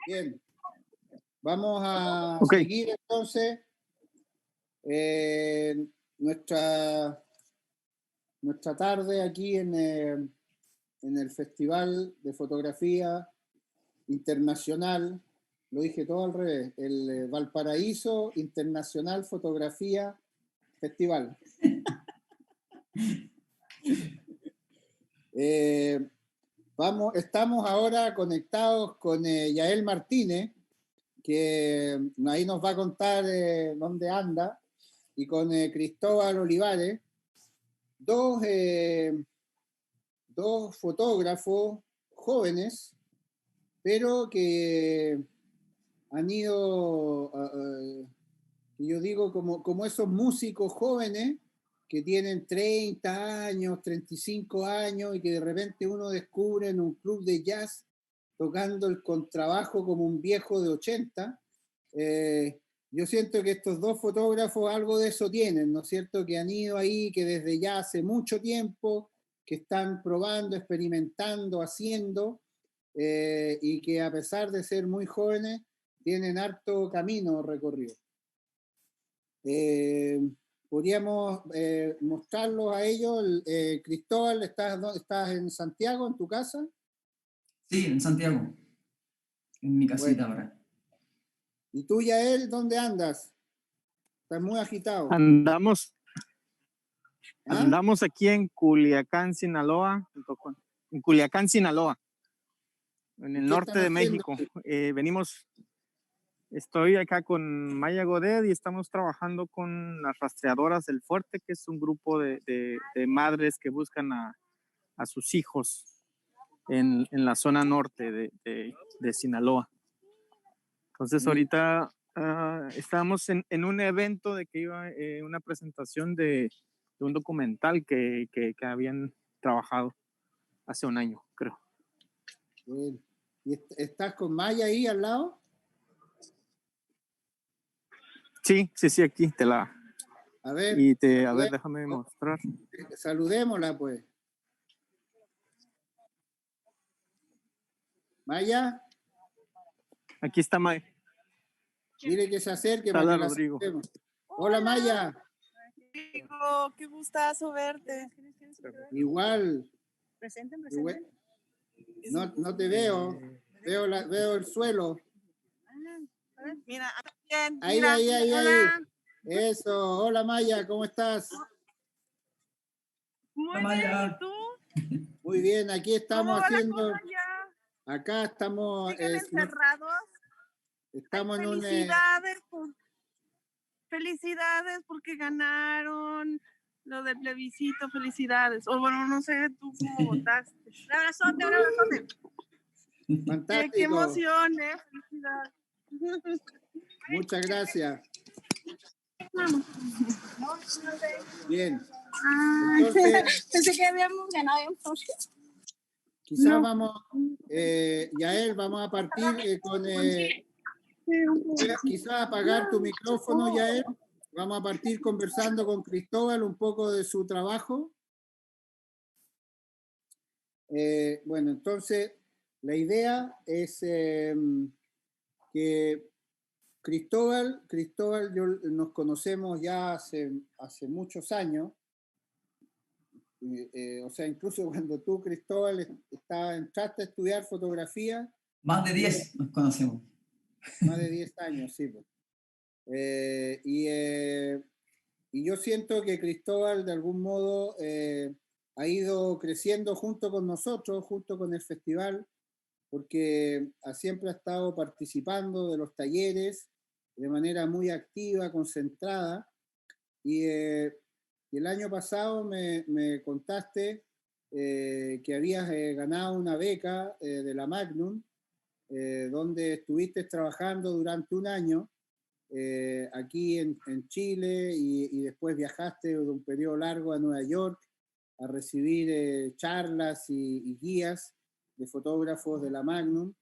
Bien, vamos a Ok. seguir entonces nuestra tarde aquí en el Festival de Fotografía Internacional. Lo dije todo al revés, el Valparaíso Internacional Fotografía Festival. Estamos ahora conectados con Yael Martínez, que ahí nos va a contar dónde anda, y con Cristóbal Olivares, dos fotógrafos jóvenes, pero que han ido, yo digo, como esos músicos jóvenes que tienen 30 años, 35 años, y que de repente uno descubre en un club de jazz tocando el contrabajo como un viejo de 80. Yo siento que estos dos fotógrafos algo de eso tienen, ¿no es cierto? Que han ido ahí, que desde ya hace mucho tiempo, que están probando, experimentando, haciendo, y que a pesar de ser muy jóvenes, tienen harto camino recorrido. Podríamos mostrarlos a ellos. Cristóbal, ¿estás en Santiago, en tu casa? Sí, en Santiago, en mi casita ahora. ¿Y tú, Yael, dónde andas? Estás muy agitado. Andamos aquí en Culiacán, Sinaloa, en el norte de México. Estoy acá con Maya Godet y estamos trabajando con las rastreadoras del fuerte, que es un grupo de madres que buscan a sus hijos en la zona norte de Sinaloa. Entonces ahorita estábamos en un evento de que iba una presentación de un documental que habían trabajado hace un año, creo. Bueno. ¿Y estás con Maya ahí al lado? Sí, aquí te la... A ver, a ver, déjame mostrar. Saludémosla, pues. Maya. Aquí está Maya. Dile que se acerque. Hola, para que Rodrigo. Hola, Maya. Rodrigo, qué gustazo verte. Igual. Presenten. No te veo. Veo el suelo. Mira, bien. Ahí. Eso. Hola, Maya, ¿cómo estás? Muy bien, ¿y tú? Muy bien, aquí estamos haciendo... Acá estamos... encerrados. Estamos en Felicidades porque ganaron lo del plebiscito, felicidades. O bueno, no sé tú cómo votaste. Un abrazote. Fantástico. Qué emoción, felicidades. Muchas gracias. Bien. Entonces, pensé que habíamos ganado en Porsche. Quizás vamos, Yael, vamos a partir con... quizás apagar tu micrófono, Yael. Vamos a partir conversando con Cristóbal un poco de su trabajo. Bueno, entonces, la idea es que Cristóbal, nos conocemos ya hace muchos años. O sea, incluso cuando tú, Cristóbal, entraste a estudiar fotografía. Más de 10 nos conocemos. Más de 10 años, sí. Pues. Y yo siento que Cristóbal, de algún modo, ha ido creciendo junto con nosotros, junto con el festival, porque siempre ha estado participando de los talleres de manera muy activa, concentrada. Y el año pasado me contaste que habías ganado una beca de la Magnum, donde estuviste trabajando durante un año aquí en Chile y después viajaste de un periodo largo a Nueva York a recibir charlas y guías de fotógrafos de la Magnum.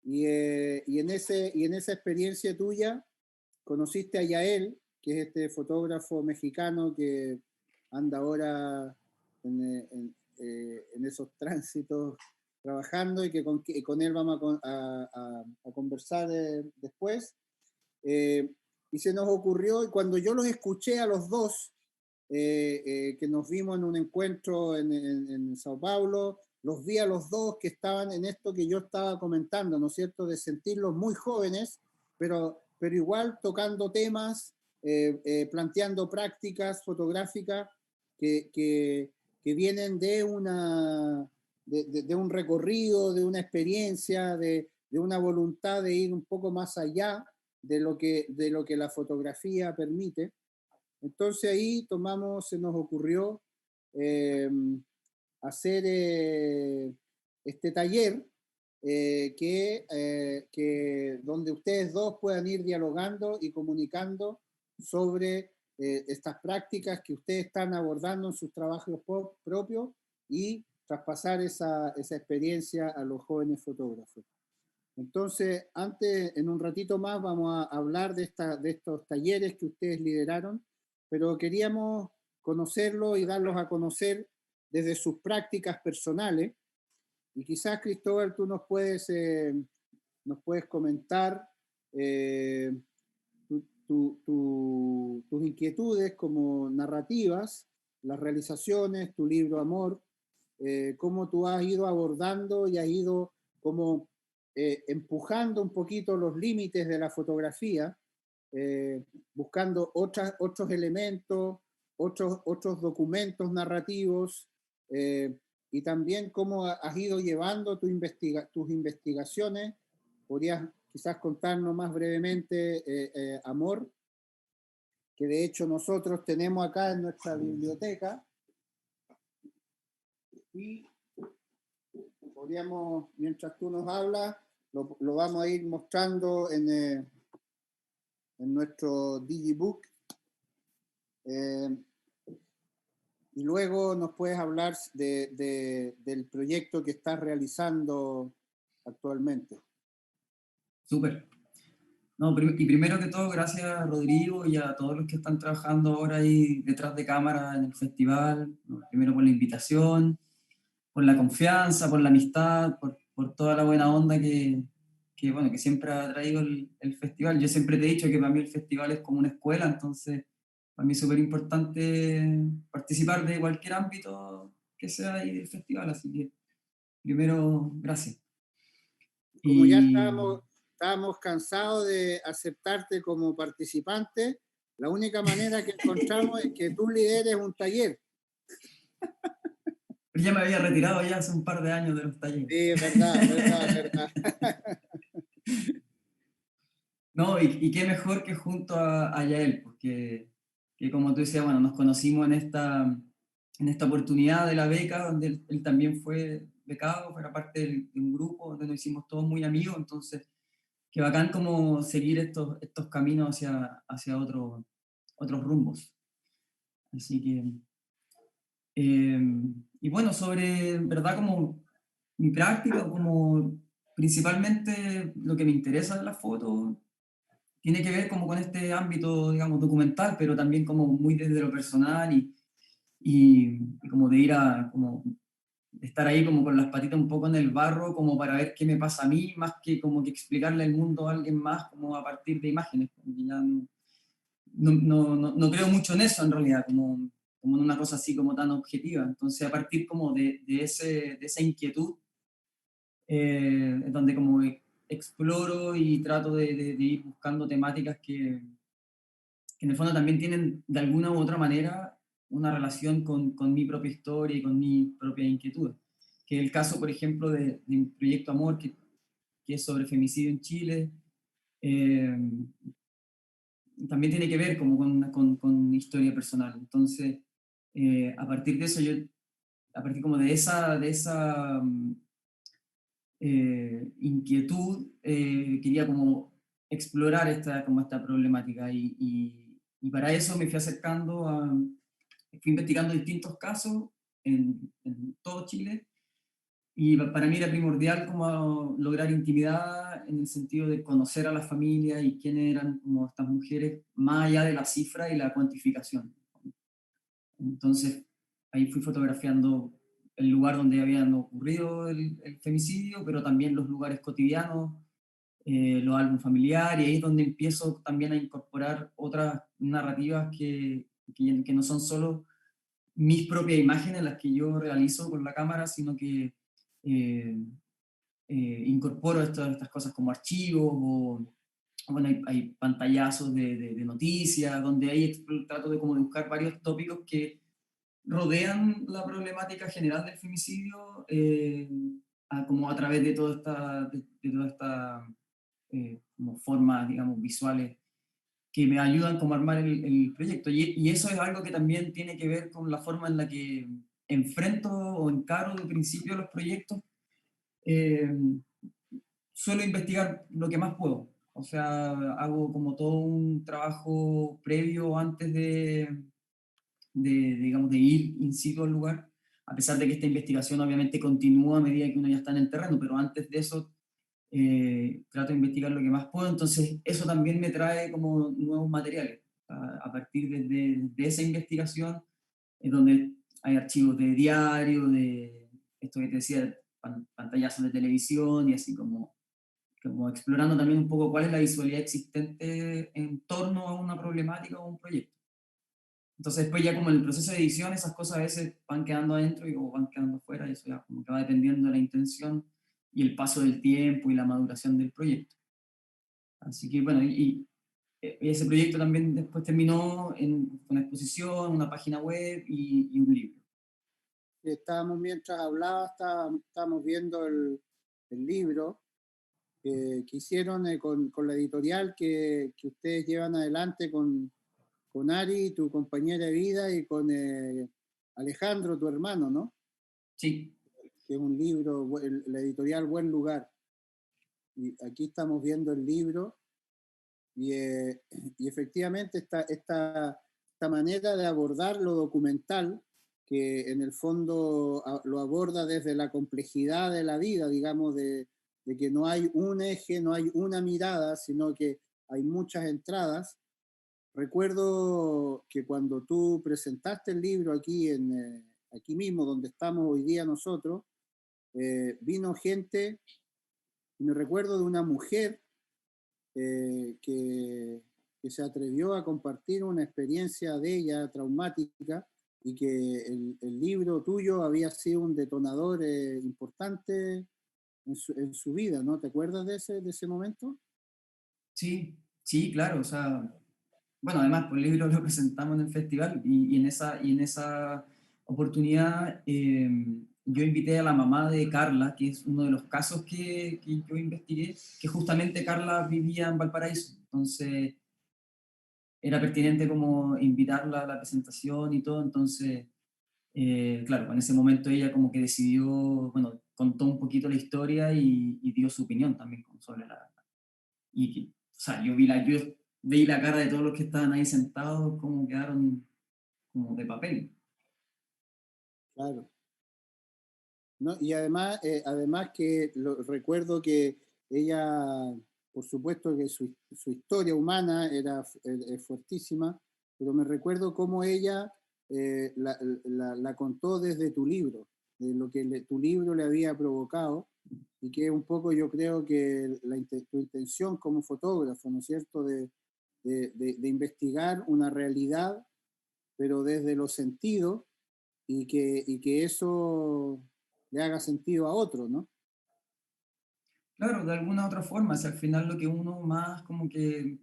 Y en esa experiencia tuya conociste a Yael, que es este fotógrafo mexicano que anda ahora en esos tránsitos trabajando y que con él vamos a conversar después. Y se nos ocurrió, y cuando yo los escuché a los dos, que nos vimos en un encuentro en Sao Paulo, los vi a los dos que estaban en esto que yo estaba comentando, ¿no es cierto?, de sentirlos muy jóvenes, pero igual tocando temas, planteando prácticas fotográficas que vienen de un recorrido, de una experiencia, de una voluntad de ir un poco más allá de lo que la fotografía permite. Entonces ahí se nos ocurrió hacer este taller donde ustedes dos puedan ir dialogando y comunicando sobre estas prácticas que ustedes están abordando en sus trabajos propios y traspasar esa experiencia a los jóvenes fotógrafos. Entonces, en un ratito más vamos a hablar de estos talleres que ustedes lideraron, pero queríamos conocerlos y darlos a conocer desde sus prácticas personales. Y quizás, Cristóbal, tú nos puedes comentar tus inquietudes como narrativas, las realizaciones, tu libro Amor, cómo tú has ido abordando y has ido como empujando un poquito los límites de la fotografía, buscando otros elementos, otros documentos narrativos, y también cómo has ido llevando tus investigaciones. Podrías quizás contarnos más brevemente, Amor, que de hecho nosotros tenemos acá en nuestra biblioteca, y podríamos, mientras tú nos hablas, lo vamos a ir mostrando en nuestro Digibook. Y luego nos puedes hablar del proyecto que estás realizando actualmente. Súper. No, y primero que todo, gracias a Rodrigo y a todos los que están trabajando ahora ahí detrás de cámara en el festival. Primero por la invitación, por la confianza, por la amistad, por toda la buena onda que siempre ha traído el festival. Yo siempre te he dicho que para mí el festival es como una escuela, entonces para mí es súper importante participar de cualquier ámbito que sea ahí del festival, así que primero, gracias. Como ya estábamos cansados de aceptarte como participante, la única manera que encontramos es que tú lideres un taller. Pero ya me había retirado ya hace un par de años de los talleres. Sí, es verdad. No, y qué mejor que junto a Yael, porque que como tú decías, bueno, nos conocimos en esta oportunidad de la beca, donde él también fue becado, fue parte de un grupo donde nos hicimos todos muy amigos, entonces qué bacán como seguir estos caminos hacia otros rumbos. Así que, y bueno, sobre, ¿verdad? Como mi práctica, como principalmente lo que me interesa en la foto, tiene que ver como con este ámbito, digamos, documental, pero también como muy desde lo personal y como de ir como de estar ahí como con las patitas un poco en el barro, como para ver qué me pasa a mí, más que como que explicarle al mundo a alguien más, como a partir de imágenes. Ya no creo mucho en eso en realidad, como en una cosa así como tan objetiva. Entonces a partir como de esa inquietud, es donde como exploro y trato de ir buscando temáticas que en el fondo también tienen de alguna u otra manera una relación con mi propia historia y con mi propia inquietud. Que es el caso, por ejemplo, de un proyecto Amor que es sobre femicidio en Chile. También tiene que ver como con historia personal. Entonces, a partir de eso, a partir como de esa inquietud, quería como explorar esta problemática y para eso me fui acercando fui investigando distintos casos en todo Chile y para mí era primordial como lograr intimidad en el sentido de conocer a la familia y quiénes eran como estas mujeres más allá de la cifra y la cuantificación. Entonces ahí fui fotografiando el lugar donde habían ocurrido el femicidio, pero también los lugares cotidianos, los álbumes familiares, y ahí es donde empiezo también a incorporar otras narrativas que no son solo mis propias imágenes las que yo realizo con la cámara, sino que incorporo estas cosas como archivos o bueno, hay pantallazos de noticias, donde ahí trato de como de buscar varios tópicos que rodean la problemática general del femicidio, como a través de toda esta como formas, digamos, visuales que me ayudan como a armar el proyecto. Y eso es algo que también tiene que ver con la forma en la que enfrento o encaro de principio los proyectos. Eh, Suelo investigar lo que más puedo. O sea, hago como todo un trabajo previo antes digamos, de ir in situ al lugar, a pesar de que esta investigación obviamente continúa a medida que uno ya está en el terreno, pero antes de eso trato de investigar lo que más puedo, entonces eso también me trae como nuevos materiales. A partir de esa investigación es donde hay archivos de diario, de esto que te decía, pantallazos de televisión y así como explorando también un poco cuál es la visualidad existente en torno a una problemática o un proyecto. Entonces después ya como en el proceso de edición esas cosas a veces van quedando adentro o van quedando fuera, y eso ya como que va dependiendo de la intención y el paso del tiempo y la maduración del proyecto. Así que bueno, y ese proyecto también después terminó en una exposición, una página web y un libro. Mientras hablaba, estábamos viendo el libro que hicieron con la editorial que ustedes llevan adelante con Ari, tu compañera de vida, y con Alejandro, tu hermano, ¿no? Sí. Que es un libro, la editorial Buen Lugar. Y aquí estamos viendo el libro y efectivamente esta manera de abordar lo documental, que en el fondo lo aborda desde la complejidad de la vida, digamos, de que no hay un eje, no hay una mirada, sino que hay muchas entradas. Recuerdo que cuando tú presentaste el libro aquí mismo, donde estamos hoy día nosotros, vino gente, me recuerdo de una mujer que se atrevió a compartir una experiencia de ella traumática, y que el libro tuyo había sido un detonador importante en su vida, ¿no? ¿Te acuerdas de ese momento? Sí, sí, claro, o sea, bueno, además, pues el libro lo presentamos en el festival y en esa oportunidad yo invité a la mamá de Carla, que es uno de los casos que yo investigué, que justamente Carla vivía en Valparaíso. Entonces, era pertinente como invitarla a la presentación y todo. Entonces, claro, en ese momento ella como que decidió, bueno, contó un poquito la historia y dio su opinión también sobre la... o sea, yo veí la cara de todos los que estaban ahí sentados, como quedaron como de papel. Claro. ¿No? Y además que recuerdo que ella, por supuesto que su historia humana es fuertísima, pero me recuerdo cómo ella la contó desde tu libro, de lo que tu libro le había provocado, y que un poco yo creo que tu intención como fotógrafo, ¿no es cierto?, de investigar una realidad, pero desde los sentidos, y que eso le haga sentido a otro, ¿no? Claro, de alguna otra forma, si al final lo que uno más como que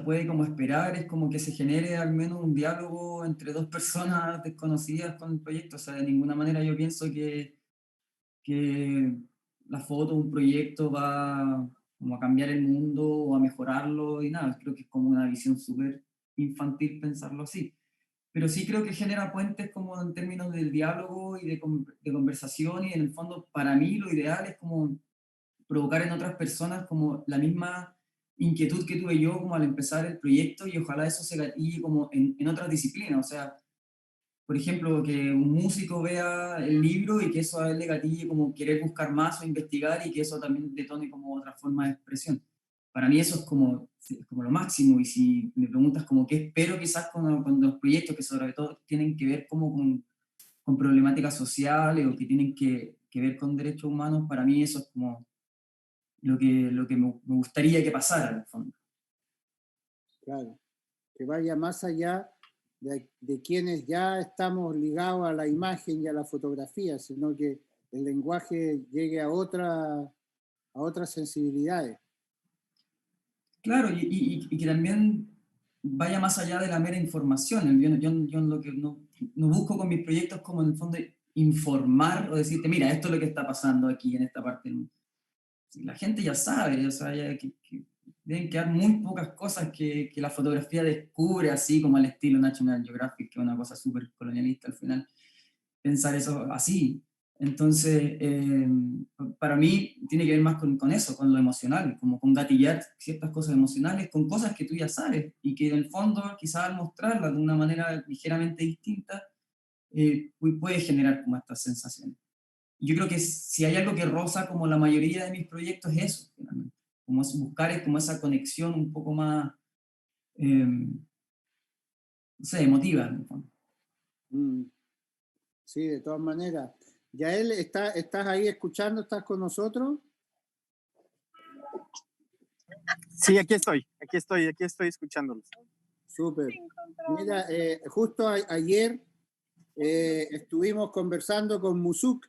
puede como esperar es como que se genere al menos un diálogo entre dos personas desconocidas con el proyecto. O sea, de ninguna manera yo pienso que la foto, un proyecto va como a cambiar el mundo o a mejorarlo y nada. Creo que es como una visión súper infantil pensarlo así. Pero sí creo que genera puentes como en términos del diálogo y de conversación, y en el fondo para mí lo ideal es como provocar en otras personas como la misma inquietud que tuve yo como al empezar el proyecto, y ojalá eso se gatille como en otras disciplinas. O sea, por ejemplo, que un músico vea el libro y que eso a él le gatille como querer buscar más o investigar, y que eso también detone como otra forma de expresión. Para mí eso es como lo máximo. Y si me preguntas como qué espero quizás con los proyectos que sobre todo tienen que ver como con problemáticas sociales o que tienen que ver con derechos humanos, para mí eso es como lo que me gustaría que pasara en el fondo. Claro, que vaya más allá de quienes ya estamos ligados a la imagen y a la fotografía, sino que el lenguaje llegue a otras sensibilidades. Claro, y que también vaya más allá de la mera información. Yo lo que no busco con mis proyectos como en el fondo informar o decirte, mira, esto es lo que está pasando aquí en esta parte. La gente ya sabe, o sea, que deben quedar muy pocas cosas que la fotografía descubre, así como al estilo National Geographic, que es una cosa súper colonialista al final, pensar eso así. Entonces, para mí tiene que ver más con eso, con lo emocional, como con gatillar ciertas cosas emocionales, con cosas que tú ya sabes y que en el fondo quizás al mostrarlas de una manera ligeramente distinta, puede generar como estas sensaciones. Yo creo que si hay algo que roza como la mayoría de mis proyectos es eso, finalmente. Como es buscar como esa conexión un poco más, no sé, emotiva, en el fondo. Sí, de todas maneras. Yael, ¿estás ahí escuchando? ¿Estás con nosotros? Sí, aquí estoy escuchándolos. Súper. Mira, justo ayer estuvimos conversando con Musuk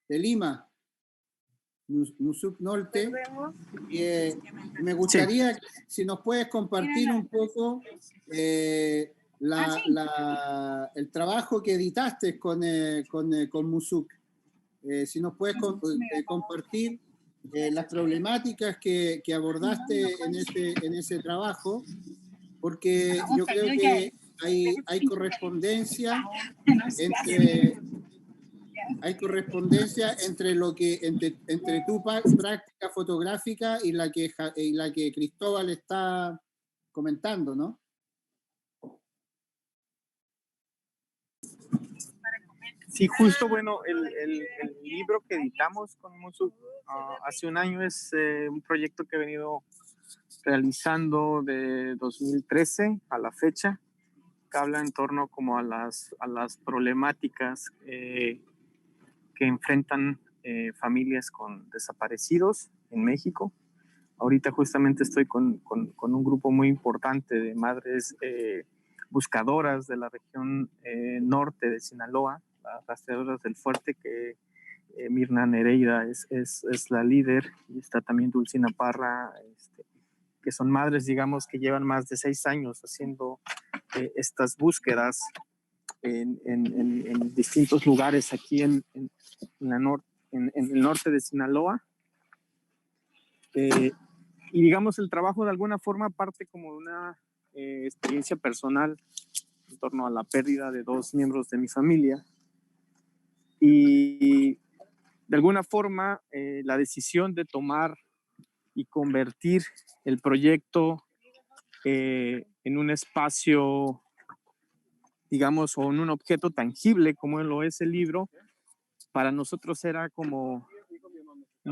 de Lima, Musuk Norte, y me gustaría si nos puedes compartir un poco el trabajo que editaste con Musuk. Si nos puedes compartir las problemáticas que abordaste en ese trabajo, porque yo creo que hay correspondencia entre entre tu práctica fotográfica y la que Cristóbal está comentando, ¿no? Sí, justo, bueno, el libro que editamos con Musuk hace un año es un proyecto que he venido realizando de 2013 a la fecha, que habla en torno como a las problemáticas que enfrentan familias con desaparecidos en México. Ahorita justamente estoy con un grupo muy importante de madres buscadoras de la región norte de Sinaloa, las rastreadoras del fuerte, que Mirna Nereida es la líder, y está también Dulcina Parra, que son madres, digamos, que llevan más de 6 años haciendo estas búsquedas en distintos lugares aquí en el norte de Sinaloa. Y digamos, el trabajo de alguna forma parte como de una experiencia personal en torno a la pérdida de 2 miembros de mi familia. Y de alguna forma la decisión de tomar y convertir el proyecto en un espacio, digamos, o en un objeto tangible como lo es el libro, para nosotros era como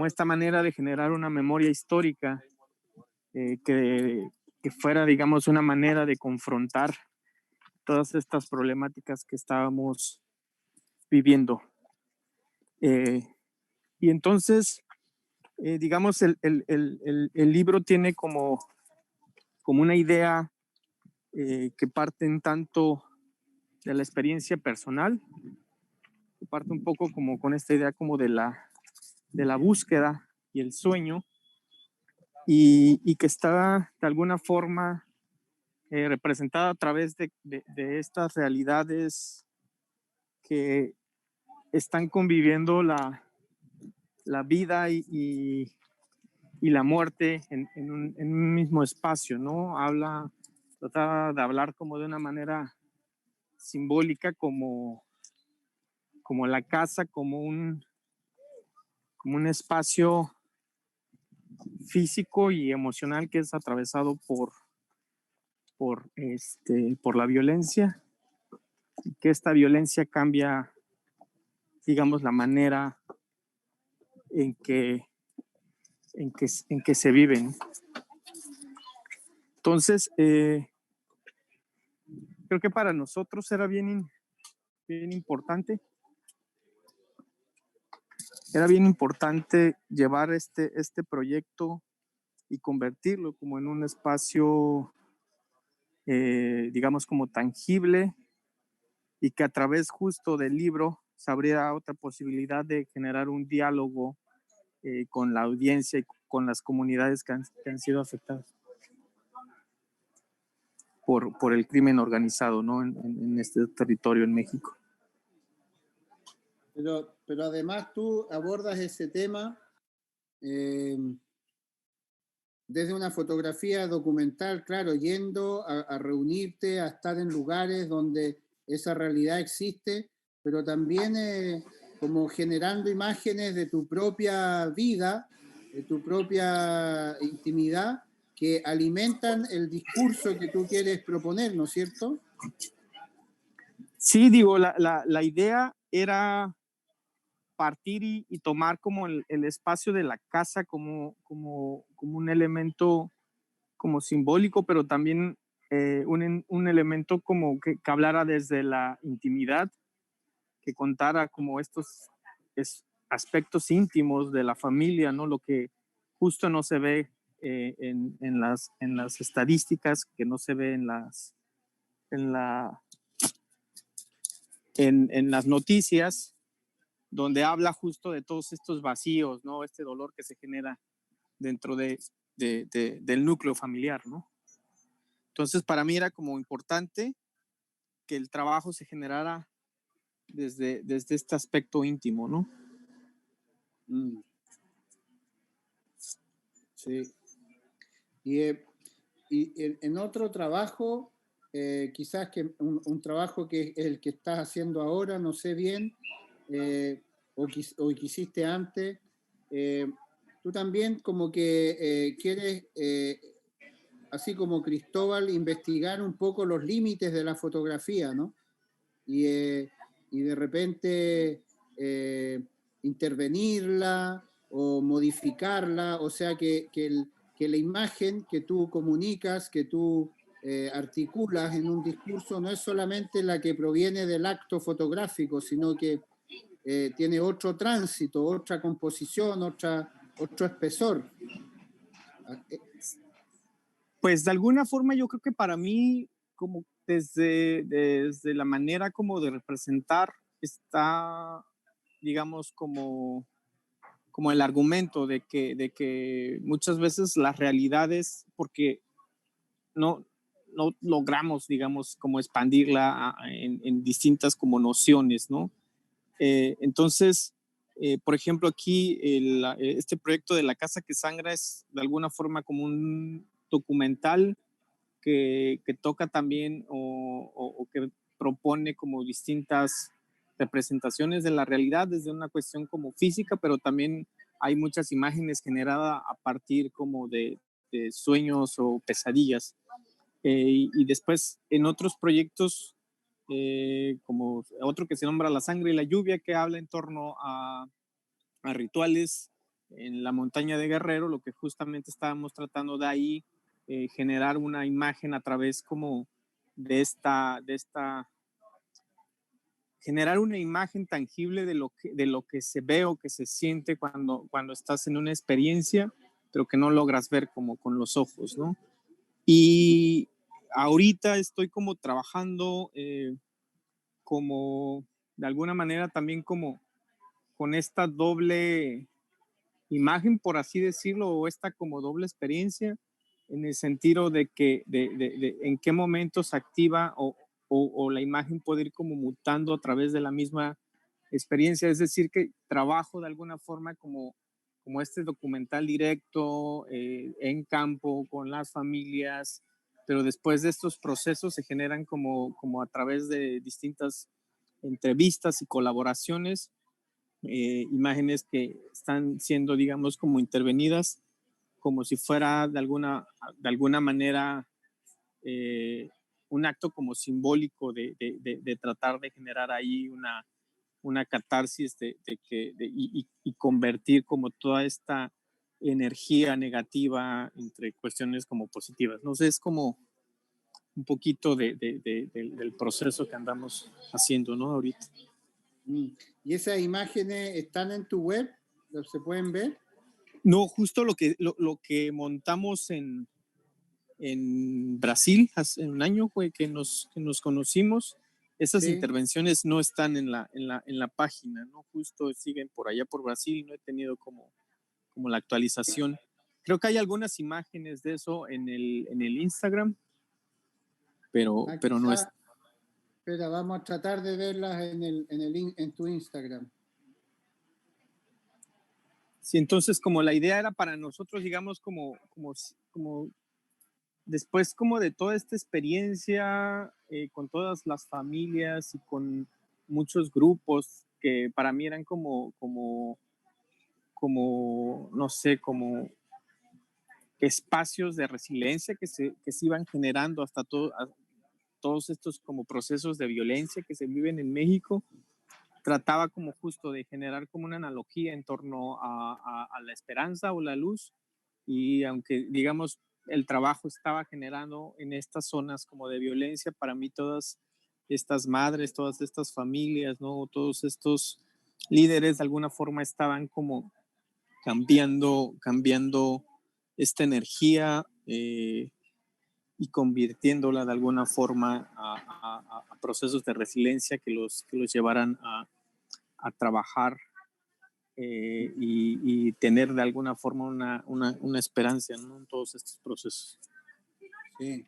esta manera de generar una memoria histórica que fuera, digamos, una manera de confrontar todas estas problemáticas que estábamos viviendo. Y entonces, digamos, el libro tiene como una idea que parte en tanto de la experiencia personal, que parte un poco como con esta idea como de la búsqueda y el sueño, y que está de alguna forma representada a través de estas realidades que están conviviendo la vida y la muerte en un mismo espacio, ¿no? Trata de hablar como de una manera simbólica, como la casa, como un espacio físico y emocional que es atravesado por la violencia, y que esta violencia cambia, digamos, la manera en que se viven. Entonces, creo que para nosotros era bien bien importante. Era bien importante llevar este proyecto y convertirlo como en un espacio, digamos, como tangible, y que a través justo del libro se abriera otra posibilidad de generar un diálogo con la audiencia y con las comunidades que han sido afectadas por el crimen organizado, ¿no? En este territorio en México. Pero además tú abordas ese tema desde una fotografía documental, claro, yendo a reunirte, a estar en lugares donde esa realidad existe, pero también como generando imágenes de tu propia vida, de tu propia intimidad, que alimentan el discurso que tú quieres proponer, ¿no es cierto? Sí, digo, la idea era partir y tomar como el espacio de la casa como un elemento como simbólico, pero también un elemento como que hablara desde la intimidad, que contara como estos aspectos íntimos de la familia, ¿no? Lo que justo no se ve en las estadísticas, que no se ve en las noticias, donde habla justo de todos estos vacíos, ¿no? Este dolor que se genera dentro del núcleo familiar, ¿no? Entonces, para mí era como importante que el trabajo se generara desde este aspecto íntimo, ¿no? Sí. Y en otro trabajo, quizás que un trabajo que es el que estás haciendo ahora, no sé bien, o que hiciste antes, tú también como que quieres, así como Cristóbal, investigar un poco los límites de la fotografía, ¿no? Y de repente intervenirla o modificarla, o sea que la imagen que tú comunicas, que tú articulas en un discurso, no es solamente la que proviene del acto fotográfico, sino que tiene otro tránsito, otra composición, otro espesor. Pues de alguna forma yo creo que para mí, como desde la manera como de representar, está, digamos, como el argumento de que muchas veces las realidades, porque no logramos, digamos, como expandirla en distintas como nociones, ¿no? Entonces, por ejemplo, aquí este proyecto de La Casa que Sangra es de alguna forma como un documental que toca también o que propone como distintas representaciones de la realidad desde una cuestión como física, pero también hay muchas imágenes generadas a partir como de sueños o pesadillas. Y después en otros proyectos, como otro que se nombra La Sangre y la Lluvia, que habla en torno a rituales en la montaña de Guerrero, lo que justamente estábamos tratando de ahí, generar una imagen a través como de esta generar una imagen tangible de lo que se ve o que se siente cuando estás en una experiencia, pero que no logras ver como con los ojos, ¿no? Y ahorita estoy como trabajando como de alguna manera también como con esta doble imagen, por así decirlo, o esta como doble experiencia, en el sentido de que de en qué momento se activa o la imagen puede ir como mutando a través de la misma experiencia, es decir, que trabajo de alguna forma como este documental directo en campo con las familias, pero después de estos procesos se generan como a través de distintas entrevistas y colaboraciones, imágenes que están siendo, digamos, como intervenidas, como si fuera de alguna manera un acto como simbólico de tratar de generar ahí una catarsis y convertir como toda esta energía negativa entre cuestiones como positivas. No sé, es como un poquito del proceso que andamos haciendo, ¿no? Ahorita. ¿Y esas imágenes están en tu web? ¿Se pueden ver? No, justo lo que montamos en Brasil hace un año fue que nos conocimos. Esas Sí. intervenciones no están en la página, ¿no? Justo siguen por allá por Brasil y no he tenido como la actualización. Creo que hay algunas imágenes de eso en el Instagram, pero no es. Espera, vamos a tratar de verlas en tu Instagram. Sí, entonces como la idea era para nosotros, digamos, como después como de toda esta experiencia con todas las familias y con muchos grupos que para mí eran como no sé, como espacios de resiliencia que se iban generando hasta todos estos como procesos de violencia que se viven en México. Trataba como justo de generar como una analogía en torno a la esperanza o la luz, y aunque digamos el trabajo estaba generando en estas zonas como de violencia, para mí todas estas madres, todas estas familias, ¿no? Todos estos líderes de alguna forma estaban como cambiando esta energía y convirtiéndola de alguna forma a procesos de resiliencia que los llevaran a trabajar y tener de alguna forma una esperanza, ¿no? En todos estos procesos. Sí.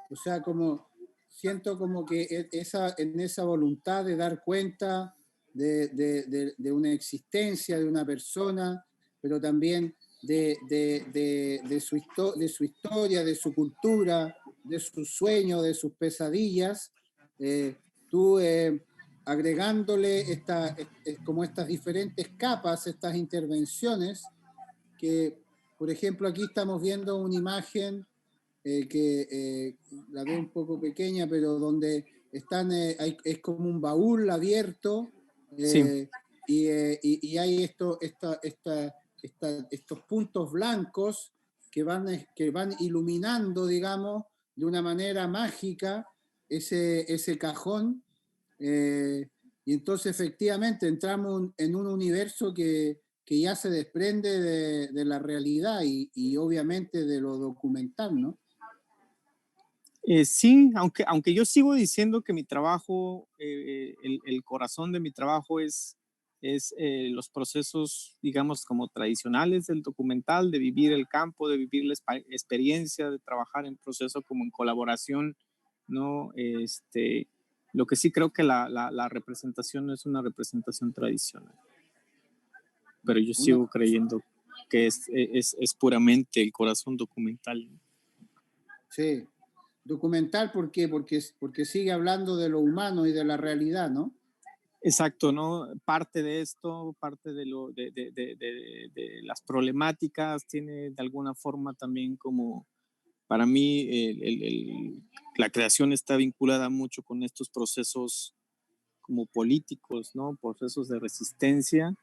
O sea, como siento como que en esa voluntad de dar cuenta de una existencia, de una persona, pero también de su historia, de su cultura, de sus sueños, de sus pesadillas, tú agregándole como estas diferentes capas, estas intervenciones, que por ejemplo aquí estamos viendo una imagen que la veo un poco pequeña, pero donde están, es como un baúl abierto Sí. y hay estos puntos blancos que van iluminando, digamos, de una manera mágica ese cajón. Y entonces efectivamente entramos en un universo que ya se desprende de la realidad y obviamente de lo documental, ¿no? Sí, aunque yo sigo diciendo que mi trabajo, el corazón de mi trabajo es los procesos, digamos, como tradicionales del documental, de vivir el campo, de vivir la experiencia, de trabajar en proceso como en colaboración, ¿no? Lo que sí creo que la representación no es una representación tradicional, pero yo sigo creyendo que es puramente el corazón documental. Sí. Documental, ¿por qué? Porque sigue hablando de lo humano y de la realidad, ¿no? Exacto, ¿no? Parte de esto, parte de las problemáticas, tiene de alguna forma también como, para mí, la creación está vinculada mucho con estos procesos como políticos, ¿no? Procesos de resistencia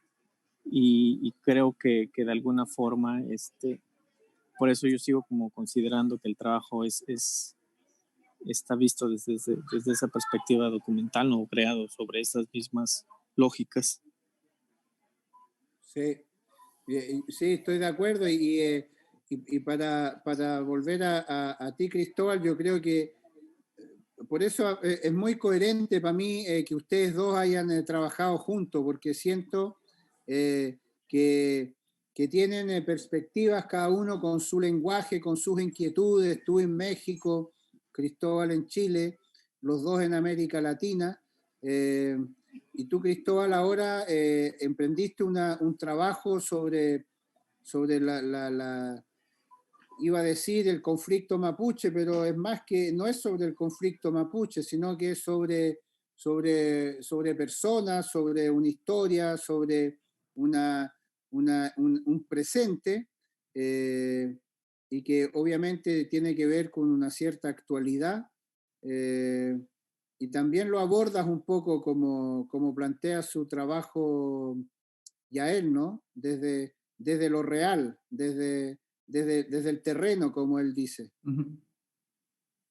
y creo que de alguna forma, por eso yo sigo como considerando que el trabajo está visto desde esa perspectiva documental, no creado sobre esas mismas lógicas. Sí, sí, estoy de acuerdo y para volver a ti, Cristóbal, yo creo que por eso es muy coherente para mí que ustedes dos hayan trabajado juntos, porque siento que, que tienen perspectivas cada uno con su lenguaje, con sus inquietudes. Tú en México, Cristóbal en Chile, los dos en América Latina. Y tú, Cristóbal, ahora emprendiste un trabajo sobre iba a decir el conflicto mapuche, pero es más que, no es sobre el conflicto mapuche, sino que es sobre personas, sobre una historia, sobre un presente, y que obviamente tiene que ver con una cierta actualidad. Y también lo abordas un poco como plantea su trabajo Yael, ¿no? Desde lo real, desde el terreno, como él dice.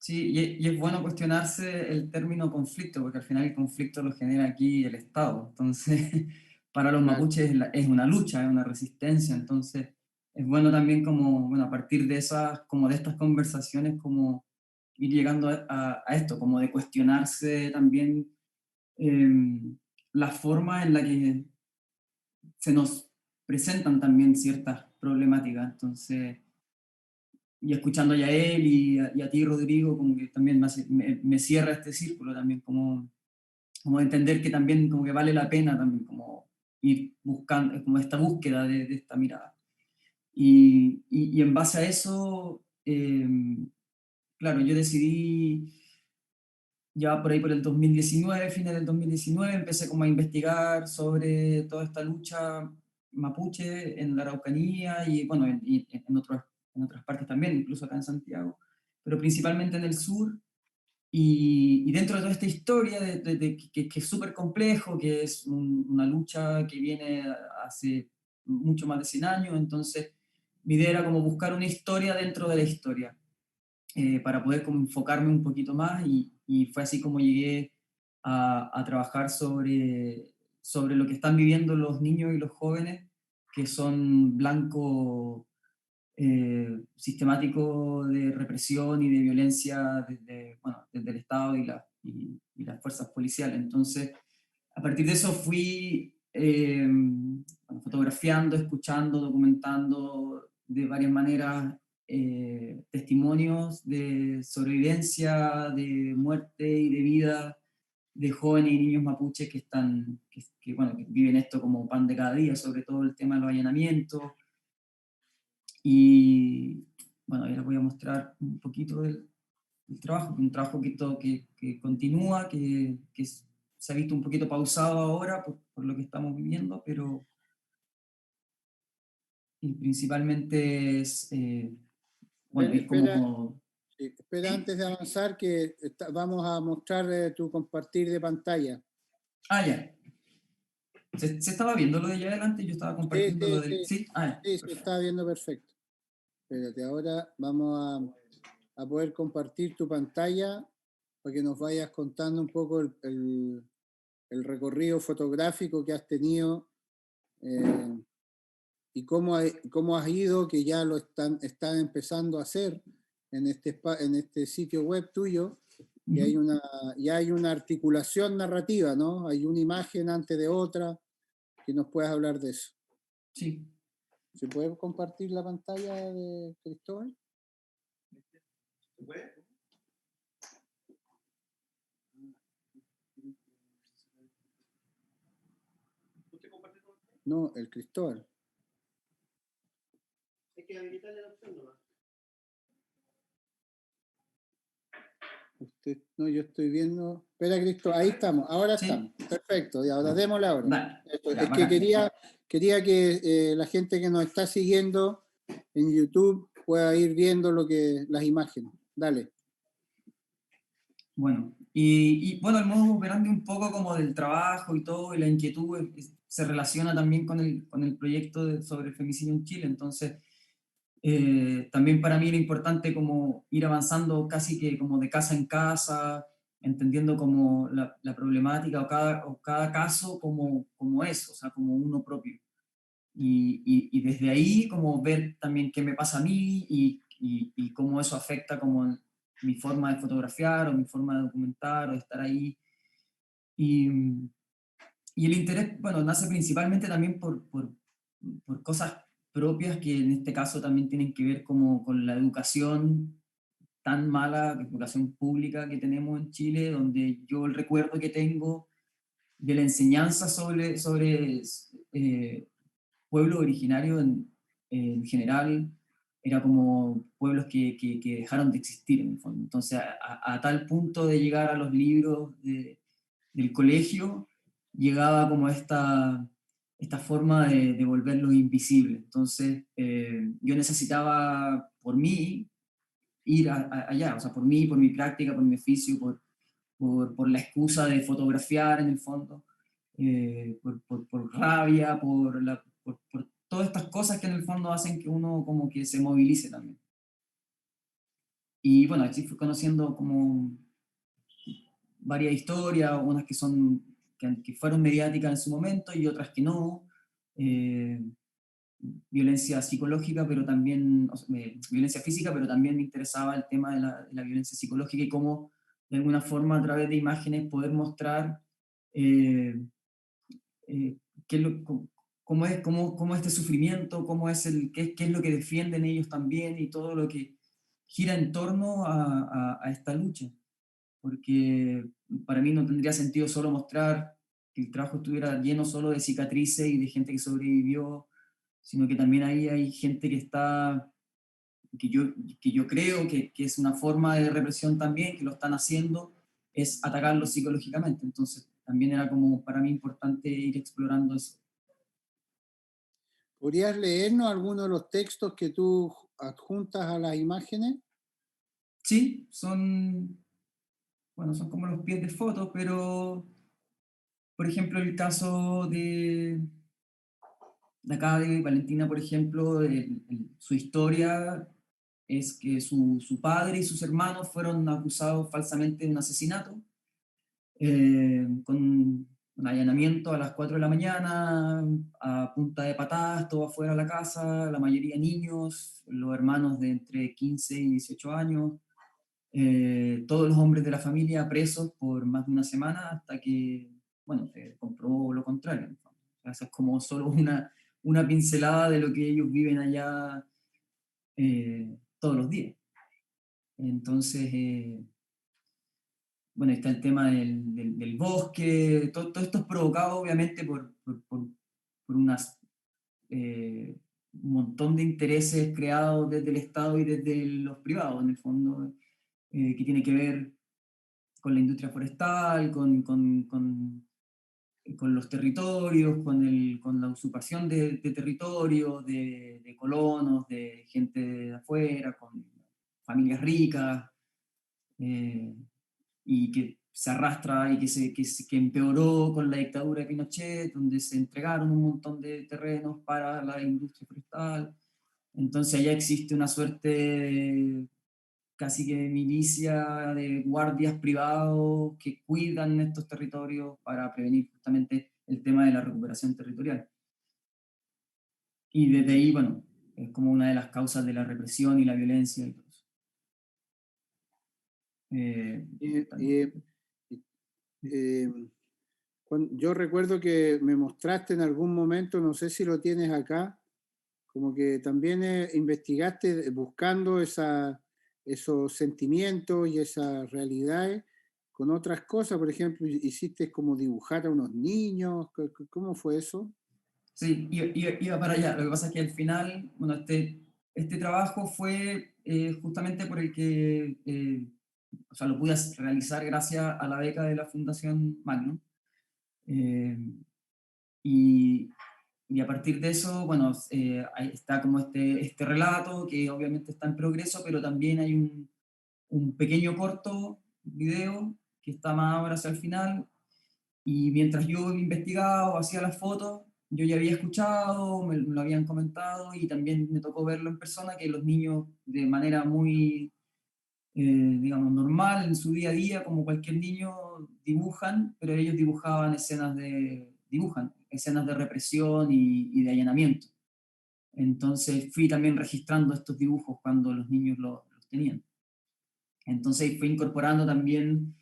Sí, y es bueno cuestionarse el término conflicto, porque al final el conflicto lo genera aquí el Estado. Entonces, para los Claro. mapuches es una lucha, es una resistencia. Entonces, es bueno también como, bueno, a partir de esas, como de estas conversaciones, como ir llegando a esto, como de cuestionarse también la forma en la que se nos presentan también ciertas problemáticas. Entonces, y escuchando ya a él y a ti, Rodrigo, como que también me cierra este círculo también, como de entender que también como que vale la pena también como ir buscando, como esta búsqueda de esta mirada. Y en base a eso, claro, yo decidí ya por ahí por el 2019, fines del 2019, empecé como a investigar sobre toda esta lucha mapuche en la Araucanía y bueno, en otras partes también, incluso acá en Santiago, pero principalmente en el sur. Y dentro de toda esta historia que es súper complejo, que es una lucha que viene hace mucho más de 100 años, entonces mi idea era como buscar una historia dentro de la historia para poder como enfocarme un poquito más y fue así como llegué a trabajar sobre lo que están viviendo los niños y los jóvenes que son blanco sistemático de represión y de violencia desde, bueno, desde el Estado y las fuerzas policiales. Entonces, a partir de eso fui bueno, fotografiando, escuchando, documentando de varias maneras testimonios de sobrevivencia, de muerte y de vida de jóvenes y niños mapuches que están, bueno, que viven esto como pan de cada día, sobre todo el tema de los allanamientos. Y bueno, ahí les voy a mostrar un poquito del trabajo, un trabajo que continúa, se ha visto un poquito pausado ahora por lo que estamos viviendo, pero y principalmente es, bueno, ir Espera, como... sí, espera ¿Sí? antes de avanzar que vamos a mostrar tu compartir de pantalla. Ah, ya. Se estaba viendo lo de allá adelante y yo estaba Sí, compartiendo lo sí, del... sí, Sí, ah, ya, sí, se perfecto. está viendo perfecto. Espérate, ahora vamos a poder compartir tu pantalla para que nos vayas contando un poco el recorrido fotográfico que has tenido y cómo has ido, que ya lo están empezando a hacer en este sitio web tuyo, que Ujú. ya hay una articulación narrativa, ¿no? Hay una imagen antes de otra, que nos puedas hablar de eso. Sí. ¿Se puede compartir la pantalla de Cristóbal? No, el Cristóbal. Hay que habilitarle la opción nomás. No, yo estoy viendo. Espera, Cristo, ahí estamos, ahora Sí. estamos. Perfecto, y ahora démosle ahora. Dale. Ya, Es que bacán. quería que la gente que nos está siguiendo en YouTube pueda ir viendo las imágenes. Dale. Bueno, y bueno, el modo operandi un poco como del trabajo y todo, y la inquietud se relaciona también con el proyecto sobre el femicidio en Chile. Entonces, también para mí era importante como ir avanzando casi que como de casa en casa, entendiendo como la problemática o cada caso como es, o sea, como uno propio. Y desde ahí como ver también qué me pasa a mí y cómo eso afecta como mi forma de fotografiar o mi forma de documentar o de estar ahí. Y, y el interés, bueno, nace principalmente también por cosas propias que en este caso también tienen que ver como con la educación tan mala, la educación pública que tenemos en Chile, donde yo el recuerdo que tengo de la enseñanza sobre pueblos originarios en general, era como pueblos que dejaron de existir en el fondo. Entonces, a tal punto de llegar a los libros del colegio, llegaba como esta forma de volverlos invisibles. Entonces, yo necesitaba por mí ir allá, o sea, por mí, por mi práctica, por mi oficio, por la excusa de fotografiar en el fondo, por rabia, por todas estas cosas que en el fondo hacen que uno como que se movilice también. Y bueno, así fui conociendo como varias historias, unas que son que fueron mediáticas en su momento y otras que no. Eh, Violencia psicológica, pero también, o sea, violencia física, pero también me interesaba el tema de la violencia psicológica y cómo, de alguna forma, a través de imágenes, poder mostrar eh, eh, qué es cómo es, cómo este sufrimiento, qué es lo que defienden ellos también y todo lo que gira en torno a esta lucha. Porque para mí no tendría sentido solo mostrar que el trabajo estuviera lleno solo de cicatrices y de gente que sobrevivió, sino que también ahí hay gente que está, que yo, que yo creo que es una forma de represión también, que lo están haciendo, es atacarlos psicológicamente. Entonces también era como para mí importante ir explorando eso. ¿Podrías leernos algunos de los textos que tú adjuntas a las imágenes? Sí, bueno, son como los pies de fotos, pero por ejemplo el caso de acá de Valentina, por ejemplo, su historia es que su padre y sus hermanos fueron acusados falsamente de un asesinato, con un allanamiento a las 4 de la mañana, a punta de patadas, todo afuera de la casa, la mayoría niños, los hermanos de entre 15 y 18 años, todos los hombres de la familia presos por más de una semana hasta que, bueno, se comprobó lo contrario. O sea, esa es como solo una pincelada de lo que ellos viven allá todos los días. Entonces, bueno, está el tema del bosque, todo esto es provocado obviamente por un montón de intereses creados desde el Estado y desde los privados, en el fondo, que tiene que ver con la industria forestal, con los territorios, con la usurpación de territorios, de colonos, de gente de afuera, con familias ricas, y que se arrastra y que empeoró con la dictadura de Pinochet, donde se entregaron un montón de terrenos para la industria forestal. Entonces allá existe una suerte casi que de milicia, de guardias privados que cuidan estos territorios para prevenir justamente el tema de la recuperación territorial. Y desde ahí, bueno, es como una de las causas de la represión y la violencia y todo eso. Yo recuerdo que me mostraste en algún momento, no sé si lo tienes acá, como que también investigaste buscando esos sentimientos y esas realidades con otras cosas. Por ejemplo, hiciste como dibujar a unos niños. ¿Cómo fue eso? Sí, iba para allá. Lo que pasa es que al final, bueno, este trabajo fue justamente por el que, o sea, lo pude realizar gracias a la beca de la Fundación Magnum. Y, y a partir de eso, bueno, ahí está como este relato que obviamente está en progreso, pero también hay un pequeño corto video que está más ahora hacia el final. Y mientras yo investigaba o hacía las fotos, yo ya había escuchado, me lo habían comentado y también me tocó verlo en persona, que los niños de manera muy, digamos, normal en su día a día, como cualquier niño, dibujan, pero ellos dibujan escenas de represión y de allanamiento. Entonces fui también registrando estos dibujos cuando los niños los tenían. Entonces fui incorporando también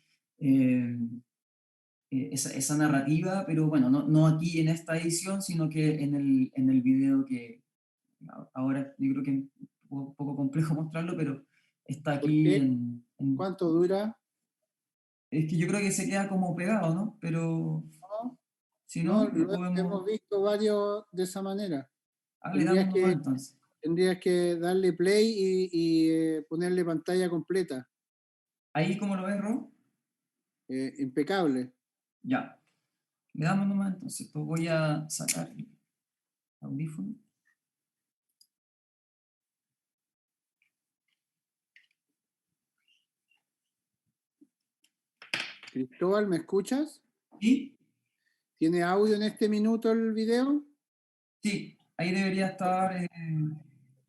esa narrativa, pero bueno, no aquí en esta edición, sino que en el video que ahora yo creo que es un poco complejo mostrarlo, pero está ¿Por aquí qué? ¿Cuánto dura? Es que yo creo que se queda como pegado, ¿no? Pero No, si no, no, lo podemos... hemos visto varios de esa manera. Ah, le damos Tendrías nomás que, entonces. tendrías que darle play y ponerle pantalla completa. Ahí, ¿cómo lo ves, Ro? Impecable. Ya. Le damos nomás entonces. Pues voy a sacar el audífono. Cristóbal, ¿me escuchas? Y ¿Tiene audio en este minuto el video? sí, ahí debería estar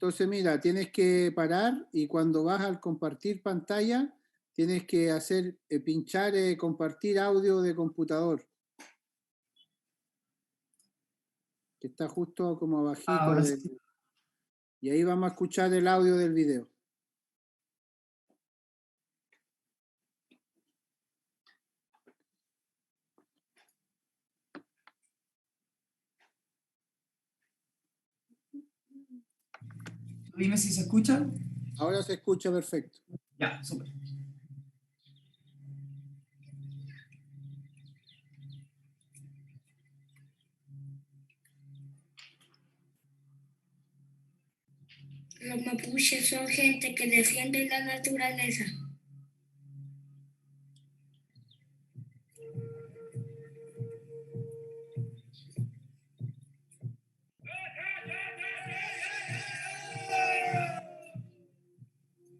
Entonces, mira, tienes que parar y cuando vas al compartir pantalla, tienes que hacer, pinchar, compartir audio de computador. Que está justo como abajito. Ahora sí. Y ahí vamos a escuchar el audio del video. Dime si se escucha. Ahora se escucha perfecto. Ya, súper. Los mapuches son gente que defiende la naturaleza.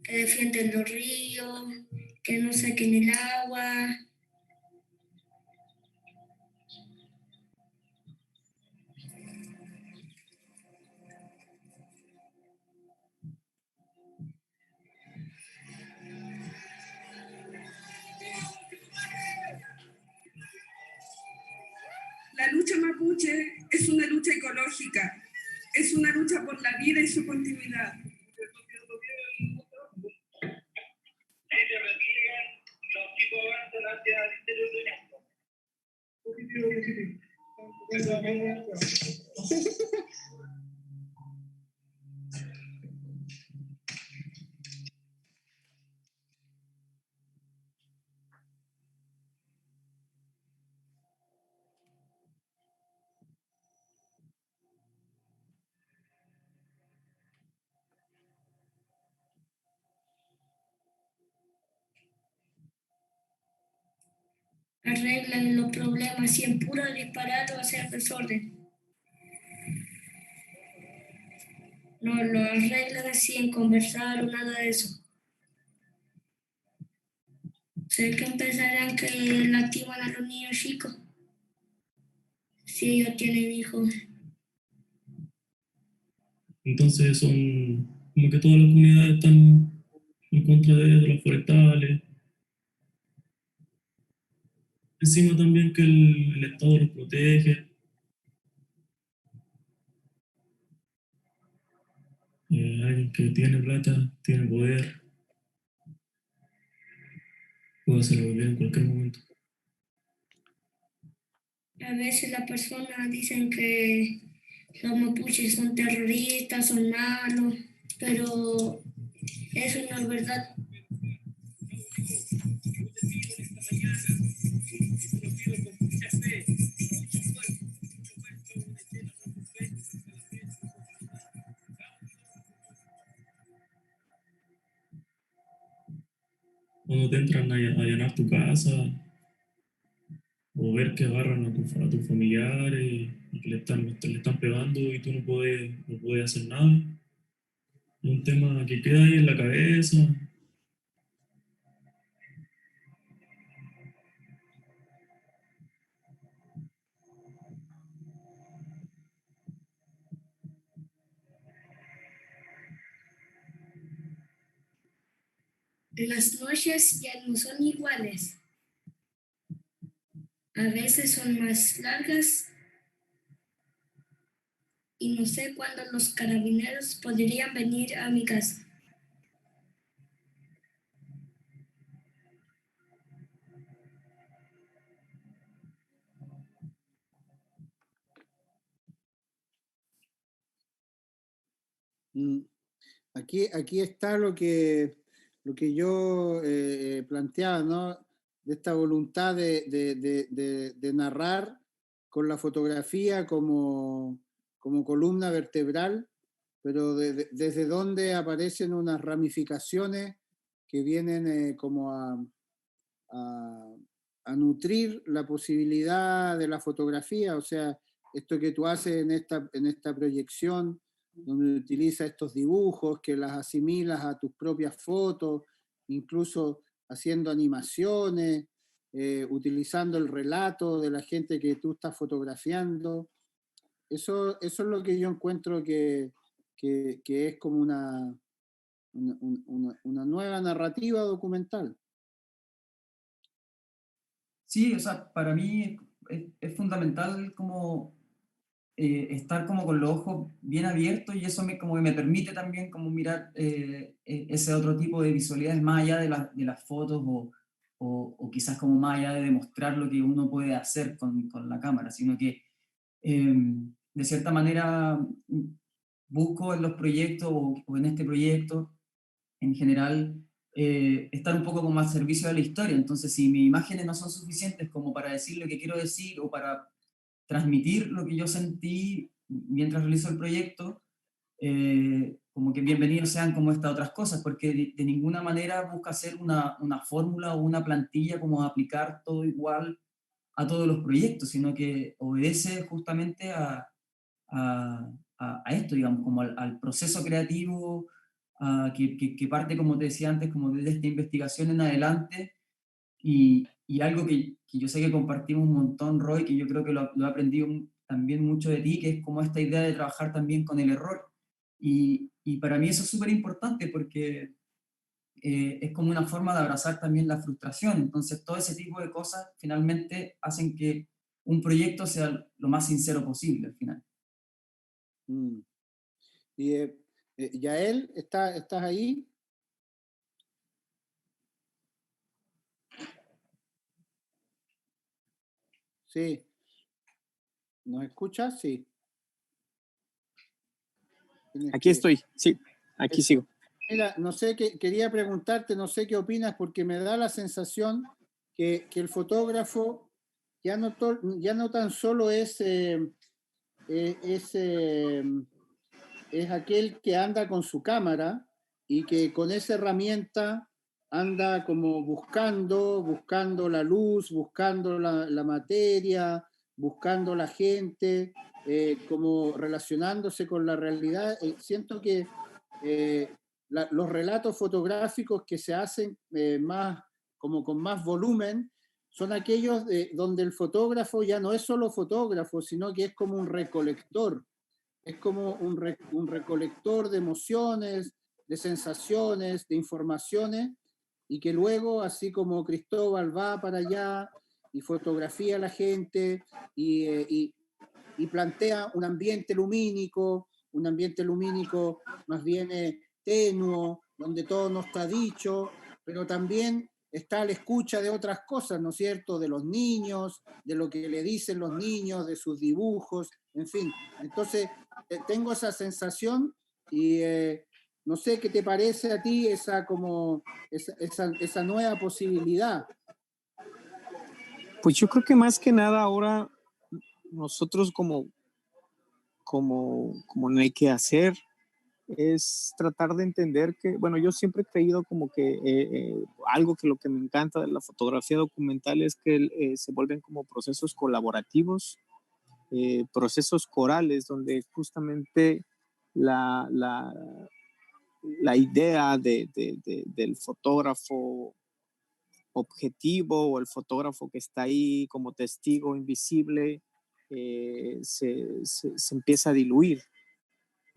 Que defienden los ríos, que no saquen el agua. La lucha mapuche es una lucha ecológica, es una lucha por la vida y su continuidad. Arreglan los problemas y en puro disparar o hacer desorden. No lo arreglan así en conversar o nada de eso. Sé que empezarán que lastiman a los niños chicos. Si ellos tienen hijos. Entonces son como que todas las comunidades están en contra de los forestales. Encima también que el Estado los protege. Alguien que tiene plata, tiene poder, puede hacerlo bien en cualquier momento. A veces las personas dicen que los mapuches son terroristas, son malos, pero eso no es verdad. Cuando te entran a allanar tu casa, o ver que agarran a tus familiares y que le están pegando y tú no puedes hacer nada. Es un tema que queda ahí en la cabeza. Las noches ya no son iguales. A veces son más largas y no sé cuándo los carabineros podrían venir a mi casa. Aquí está lo que yo planteaba, ¿no? De esta voluntad de narrar con la fotografía como columna vertebral, pero desde donde aparecen unas ramificaciones que vienen como a nutrir la posibilidad de la fotografía, o sea, esto que tú haces en esta proyección, donde utilizas estos dibujos, que las asimilas a tus propias fotos, incluso haciendo animaciones, utilizando el relato de la gente que tú estás fotografiando. Eso es lo que yo encuentro que que es como una nueva narrativa documental. Sí, o sea, para mí es fundamental como estar como con los ojos bien abiertos y eso como que me permite también como mirar ese otro tipo de visualidades más allá de las fotos o quizás como más allá de demostrar lo que uno puede hacer con la cámara, sino que de cierta manera busco en los proyectos o en este proyecto en general estar un poco como al servicio de la historia. Entonces, si mis imágenes no son suficientes como para decir lo que quiero decir o para transmitir lo que yo sentí mientras realizo el proyecto, como que bienvenidos sean como estas otras cosas, porque de ninguna manera busca hacer una fórmula o una plantilla como aplicar todo igual a todos los proyectos, sino que obedece justamente a esto, digamos, como al proceso creativo que parte, como te decía antes, como desde esta investigación en adelante y algo que yo sé que compartimos un montón, Roy, que yo creo que lo he aprendido también mucho de ti, que es como esta idea de trabajar también con el error. Y para mí eso es súper importante porque es como una forma de abrazar también la frustración. Entonces, todo ese tipo de cosas finalmente hacen que un proyecto sea lo más sincero posible al final. Y Yael, ¿estás ahí? Sí. ¿Nos escuchas? Sí. Aquí estoy, sí, aquí sigo. Mira, no sé, quería preguntarte, no sé qué opinas, porque me da la sensación que el fotógrafo ya no tan solo es aquel que anda con su cámara y que con esa herramienta anda como buscando la luz, buscando la materia, buscando la gente, como relacionándose con la realidad. Siento que los relatos fotográficos que se hacen más, como con más volumen, son aquellos donde el fotógrafo ya no es solo fotógrafo, sino que es como un recolector. Es como un recolector de emociones, de sensaciones, de informaciones, y que luego, así como Cristóbal va para allá y fotografía a la gente y plantea un ambiente lumínico más bien tenuo, donde todo no está dicho, pero también está a la escucha de otras cosas, ¿no es cierto? De los niños, de lo que le dicen los niños, de sus dibujos, en fin. Entonces, tengo esa sensación y no sé qué te parece a ti esa nueva posibilidad. Pues yo creo que más que nada ahora nosotros como no hay que hacer es tratar de entender que, bueno, yo siempre he creído como que algo que lo que me encanta de la fotografía documental es que se vuelven como procesos colaborativos, procesos corales, donde justamente la idea del fotógrafo objetivo o el fotógrafo que está ahí como testigo invisible se empieza a diluir.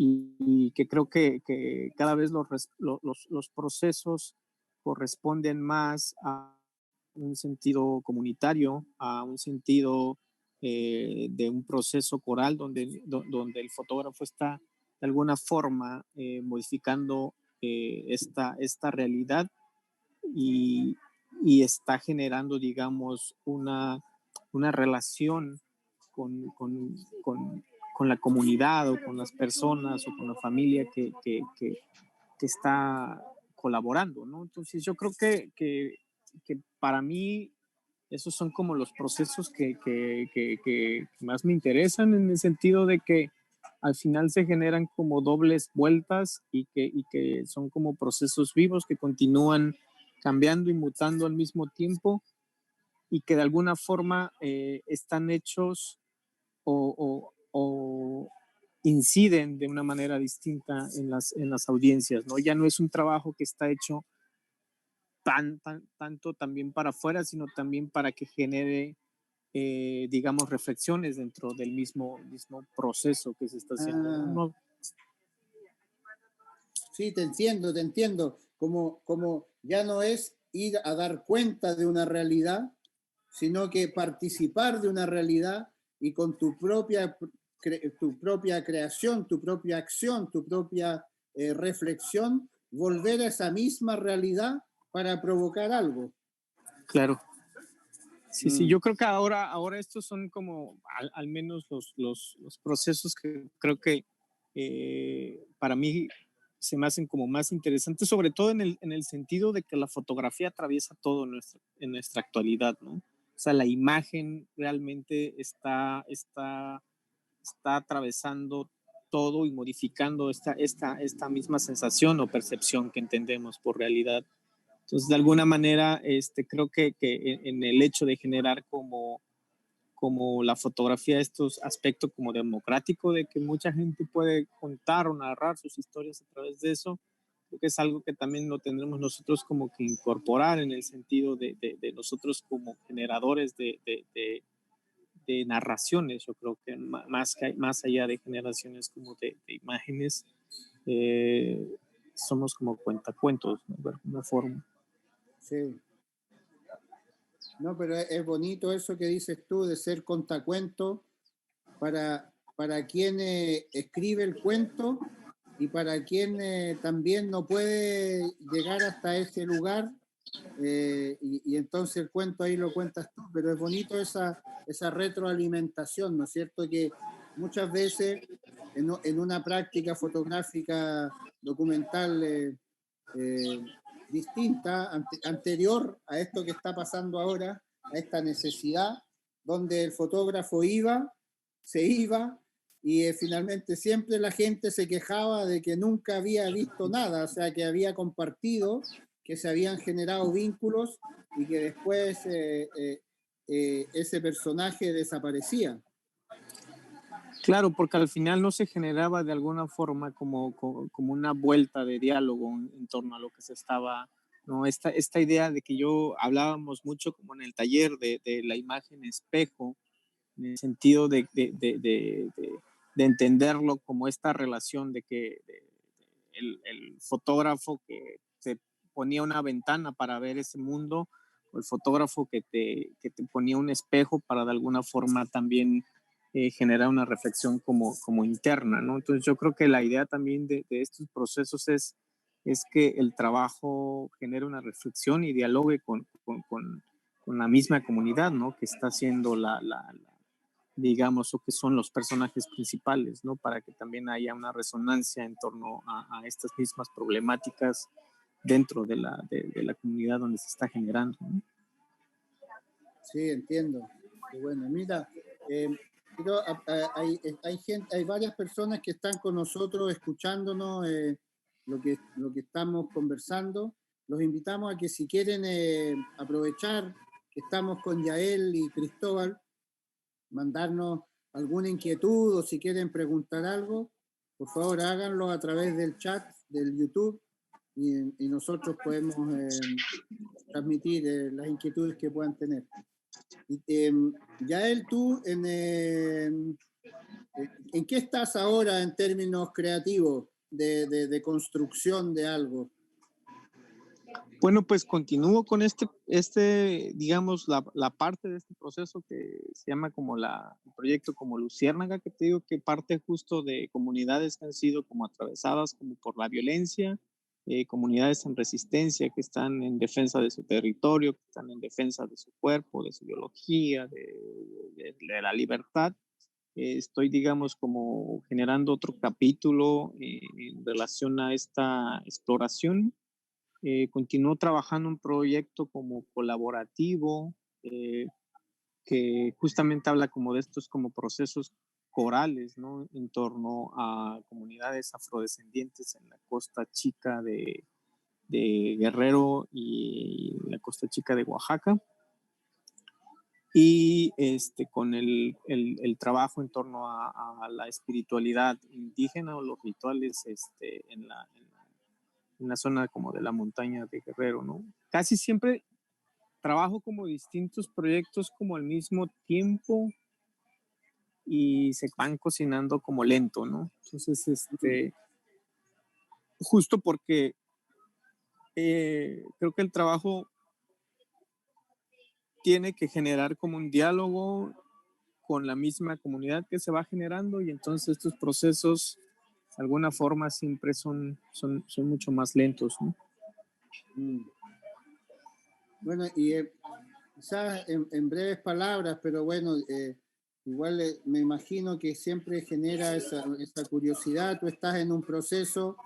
Y que creo que cada vez los procesos corresponden más a un sentido comunitario, a un sentido de un proceso coral donde el fotógrafo está de alguna forma modificando esta realidad y está generando, digamos, una relación con la comunidad o con las personas o con la familia que está colaborando, ¿no? Entonces yo creo que para mí esos son como los procesos que más me interesan, en el sentido de que al final se generan como dobles vueltas y que son como procesos vivos que continúan cambiando y mutando al mismo tiempo y que de alguna forma están hechos o inciden de una manera distinta en las audiencias, ¿no? Ya no es un trabajo que está hecho tanto también para afuera, sino también para que genere, digamos, reflexiones dentro del mismo proceso que se está haciendo. ¿No? Sí, te entiendo. Como ya no es ir a dar cuenta de una realidad, sino que participar de una realidad y con tu propia creación, tu propia acción, tu propia reflexión, volver a esa misma realidad para provocar algo. Claro. Sí, yo creo que ahora estos son como al menos los procesos que creo que para mí se me hacen como más interesantes, sobre todo en el sentido de que la fotografía atraviesa todo en nuestra actualidad, ¿no? O sea, la imagen realmente está atravesando todo y modificando esta misma sensación o percepción que entendemos por realidad. Entonces, de alguna manera, creo que en el hecho de generar como la fotografía estos aspectos como democrático, de que mucha gente puede contar o narrar sus historias a través de eso, creo que es algo que también lo tendremos nosotros como que incorporar en el sentido de nosotros como generadores de narraciones. Yo creo que más allá de generaciones como de imágenes, somos como cuentacuentos, ¿no? De alguna forma. Sí. No, pero es bonito eso que dices tú de ser contacuento para quien escribe el cuento y para quien también no puede llegar hasta ese lugar, y entonces el cuento ahí lo cuentas tú, pero es bonito esa retroalimentación, ¿no es cierto? Que muchas veces en una práctica fotográfica documental distinta, anterior a esto que está pasando ahora, a esta necesidad, donde el fotógrafo se iba y finalmente siempre la gente se quejaba de que nunca había visto nada, o sea, que había compartido, que se habían generado vínculos y que después ese personaje desaparecía. Claro, porque al final no se generaba de alguna forma como una vuelta de diálogo en torno a lo que se estaba, ¿no? Esta idea de que hablábamos mucho como en el taller de la imagen espejo, en el sentido de entenderlo como esta relación de que el fotógrafo que se ponía una ventana para ver ese mundo, o el fotógrafo que te ponía un espejo para de alguna forma también generar una reflexión como interna, ¿no? Entonces yo creo que la idea también de estos procesos es que el trabajo genere una reflexión y dialogue con la misma comunidad, ¿no? Que está haciendo digamos, o que son los personajes principales, ¿no? Para que también haya una resonancia en torno a estas mismas problemáticas dentro de la comunidad donde se está generando, ¿no? Sí, entiendo. Qué bueno. Mira, hay varias personas que están con nosotros escuchándonos lo que estamos conversando. Los invitamos a que si quieren aprovechar que estamos con Yael y Cristóbal, mandarnos alguna inquietud o si quieren preguntar algo, por favor háganlo a través del chat del YouTube y nosotros podemos transmitir las inquietudes que puedan tener. Yael, tú, ¿en qué estás ahora en términos creativos de construcción de algo? Bueno, pues continúo con digamos, la parte de este proceso que se llama como el proyecto como Luciérnaga, que te digo que parte justo de comunidades que han sido como atravesadas como por la violencia, comunidades en resistencia que están en defensa de su territorio, que están en defensa de su cuerpo, de su biología, de la libertad. Estoy, digamos, como generando otro capítulo en relación a esta exploración. Continúo trabajando en un proyecto como colaborativo que justamente habla como de estos como procesos corales, ¿no? En torno a comunidades afrodescendientes en la Costa Chica de Guerrero y la Costa Chica de Oaxaca. Y con el trabajo en torno a la espiritualidad indígena o los rituales en la zona como de la montaña de Guerrero, ¿no? Casi siempre trabajo como distintos proyectos como al mismo tiempo y se van cocinando como lento, ¿no? Entonces, justo porque creo que el trabajo tiene que generar como un diálogo con la misma comunidad que se va generando, y entonces estos procesos de alguna forma siempre son mucho más lentos, ¿no? Mm. Bueno, y quizás en breves palabras, pero bueno, igual me imagino que siempre genera esa curiosidad. Tú estás en un proceso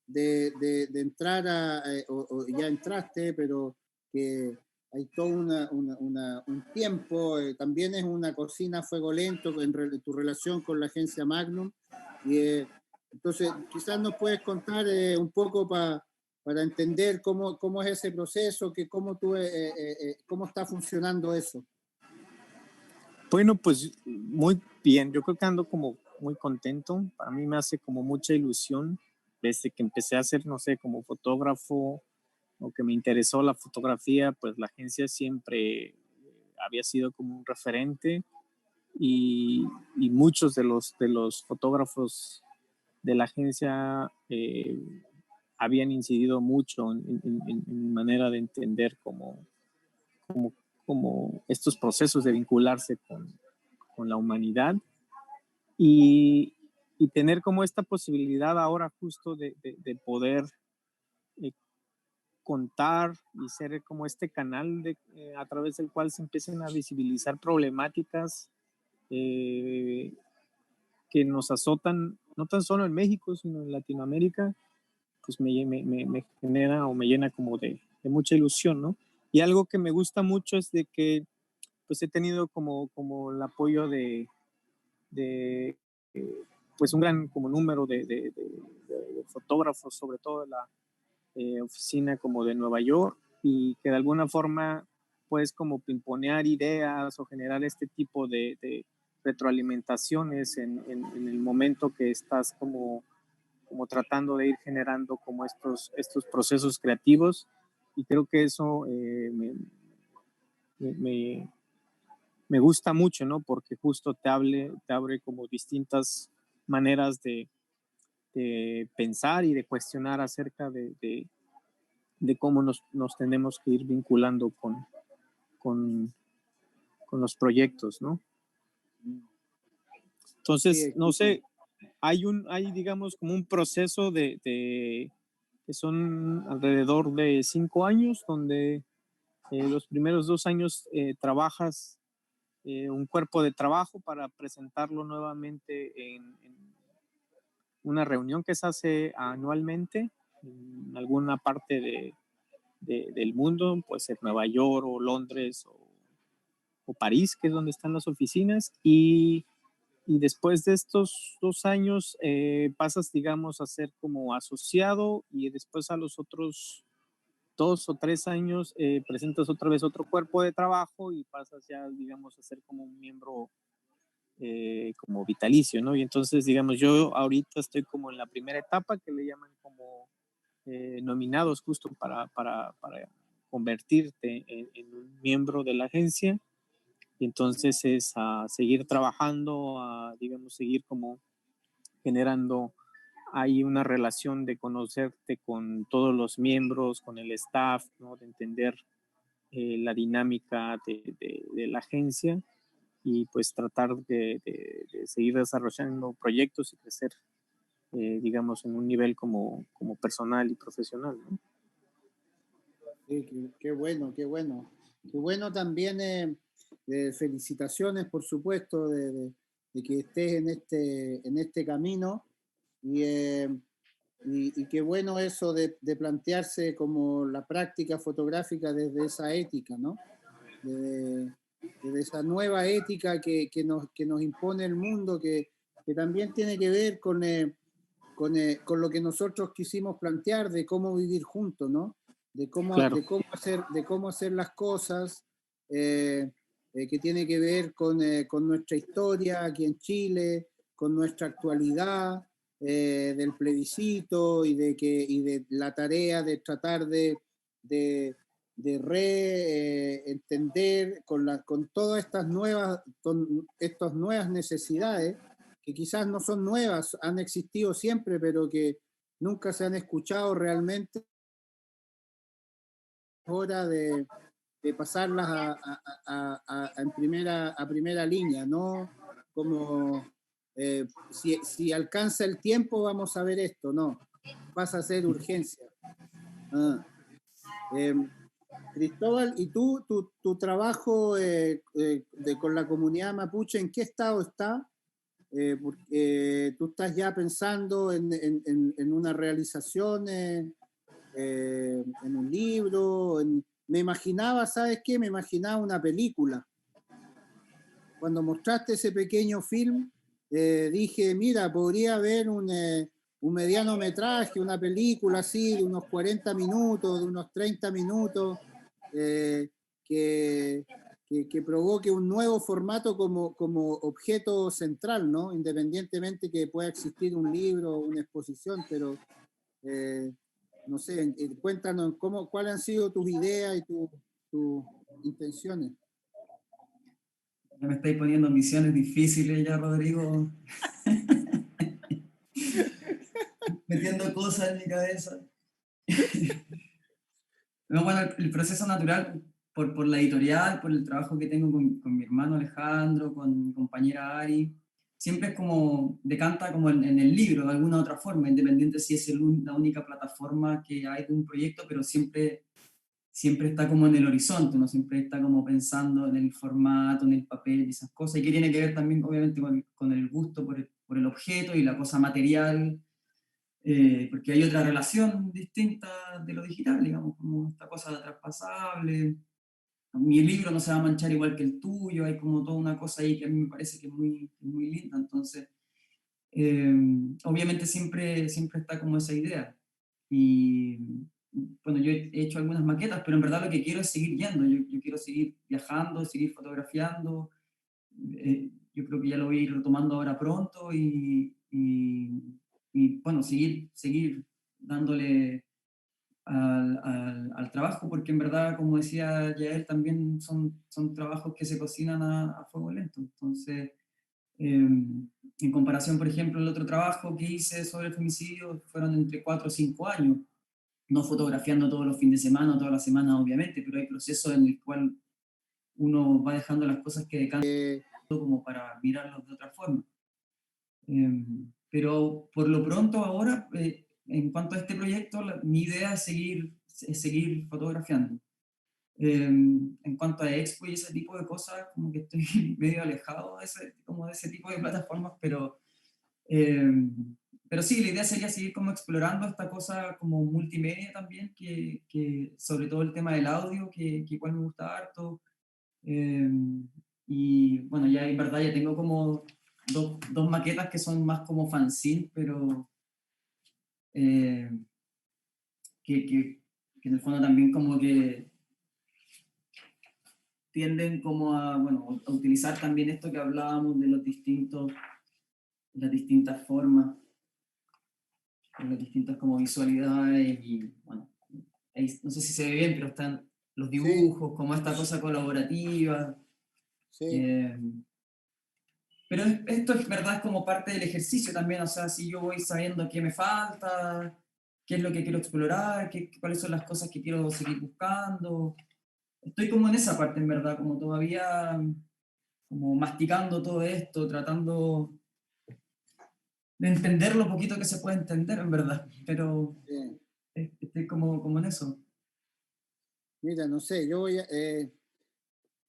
de entrar o ya entraste, pero que hay todo un tiempo. También es una cocina a fuego lento en tu relación con la agencia Magnum. Y entonces, quizás nos puedes contar un poco para entender cómo es ese proceso, cómo está funcionando eso. Bueno, pues muy bien, yo creo que ando como muy contento. Para mí me hace como mucha ilusión desde que empecé a ser, no sé, como fotógrafo, o que me interesó la fotografía, pues la agencia siempre había sido como un referente, y muchos de los fotógrafos de la agencia habían incidido mucho en mi manera de entender como estos procesos de vincularse con la humanidad, y tener como esta posibilidad ahora justo de poder contar y ser como este canal a través del cual se empiecen a visibilizar problemáticas que nos azotan, no tan solo en México, sino en Latinoamérica, pues me genera o me llena como de mucha ilusión, ¿no? Y algo que me gusta mucho es de que pues he tenido como el apoyo de pues un gran como número de fotógrafos, sobre todo de la oficina como de Nueva York, y que de alguna forma puedes como pimponear ideas o generar este tipo de retroalimentaciones en el momento que estás como tratando de ir generando como estos procesos creativos, y creo que eso me gusta mucho, ¿no? Porque justo te abre como distintas maneras de pensar y de cuestionar acerca de cómo nos tenemos que ir vinculando con los proyectos, ¿no? Entonces, Sí, no sé, hay digamos como un proceso que son alrededor de 5 años, donde los primeros 2 años trabajas un cuerpo de trabajo para presentarlo nuevamente en una reunión que se hace anualmente en alguna parte del mundo, puede ser Nueva York o Londres o París, que es donde están las oficinas, y después de estos 2 años pasas, digamos, a ser como asociado, y después a los otros 2 o 3 años presentas otra vez otro cuerpo de trabajo y pasas ya, digamos, a ser como un miembro como vitalicio, ¿no? Y entonces, digamos, yo ahorita estoy como en la primera etapa, que le llaman como nominados justo para convertirte en un miembro de la agencia, y entonces es a seguir trabajando, a, digamos, seguir como generando ahí una relación de conocerte con todos los miembros, con el staff, ¿no? De entender la dinámica de la agencia, y pues tratar de seguir desarrollando proyectos y crecer, digamos, en un nivel como personal y profesional, ¿no? Sí, qué bueno, qué bueno. Qué bueno también, felicitaciones, por supuesto, de que estés en este camino, y, y qué bueno eso de plantearse como la práctica fotográfica desde esa ética, ¿no? De esa nueva ética que nos impone el mundo, que también tiene que ver con lo que nosotros quisimos plantear de cómo vivir juntos, ¿no? Claro. De cómo hacer las cosas, que tiene que ver con nuestra historia aquí en Chile, con nuestra actualidad, del plebiscito y de la tarea de tratar de entender con todas estas nuevas necesidades, que quizás no son nuevas, han existido siempre, pero que nunca se han escuchado realmente. Es hora de pasarlas en primera línea, ¿no? Como si alcanza el tiempo vamos a ver esto, no, pasa a ser urgencia. Cristóbal, ¿y tu trabajo con la comunidad mapuche, en qué estado está? Porque tú estás ya pensando en una realización, en un libro, me imaginaba, ¿sabes qué? Me imaginaba una película. Cuando mostraste ese pequeño film, dije, mira, podría haber un mediano metraje, una película así, de unos 40 minutos, de unos 30 minutos, que provoque un nuevo formato como objeto central, ¿no? Independientemente que pueda existir un libro o una exposición, pero no sé, cuéntanos cuáles han sido tus ideas y tus intenciones. Ya me estáis poniendo misiones difíciles ya, Rodrigo. Metiendo cosas en mi cabeza. No, bueno, el proceso natural, por la editorial, por el trabajo que tengo con mi hermano Alejandro, con mi compañera Ari, siempre es como, decanta como en el libro, de alguna otra forma, independiente si es la única plataforma que hay de un proyecto, pero siempre está como en el horizonte, uno siempre está como pensando en el formato, en el papel y esas cosas, y que tiene que ver también obviamente con el gusto por el objeto y la cosa material, porque hay otra relación distinta de lo digital, digamos, como esta cosa traspasable. Mi libro no se va a manchar igual que el tuyo, hay como toda una cosa ahí que a mí me parece que es muy linda, entonces obviamente siempre está como esa idea. Y bueno, yo he hecho algunas maquetas, pero en verdad lo que quiero es seguir yendo, yo quiero seguir viajando, seguir fotografiando, yo creo que ya lo voy a ir retomando ahora pronto y bueno, seguir dándole al trabajo, porque en verdad, como decía Yael, también son trabajos que se cocinan a fuego lento. Entonces, en comparación, por ejemplo, el otro trabajo que hice sobre el femicidio fueron entre 4 o 5 años, no fotografiando todos los fines de semana o todas las semanas, obviamente, pero hay procesos en el cual uno va dejando las cosas que decantan como para mirarlos de otra forma. Pero por lo pronto ahora, en cuanto a este proyecto, mi idea es seguir fotografiando. En cuanto a Expo y ese tipo de cosas, como que estoy medio alejado de ese tipo de plataformas, pero sí, la idea sería seguir como explorando esta cosa como multimedia también, que sobre todo el tema del audio, que igual me gusta harto. Y bueno, ya en verdad ya tengo como dos maquetas que son más como fanzine, pero que en el fondo también como que tienden como bueno, a utilizar también esto que hablábamos de las distintas formas, de las distintas como visualidades y bueno, ahí, no sé si se ve bien, pero están los dibujos, sí, como esta cosa colaborativa. Sí. Pero esto es verdad, es como parte del ejercicio también, o sea, si yo voy sabiendo qué me falta, qué es lo que quiero explorar, cuáles son las cosas que quiero seguir buscando. Estoy como en esa parte, en verdad, como todavía como masticando todo esto, tratando de entender lo poquito que se puede entender, en verdad, pero estoy como en eso. Mira, no sé, yo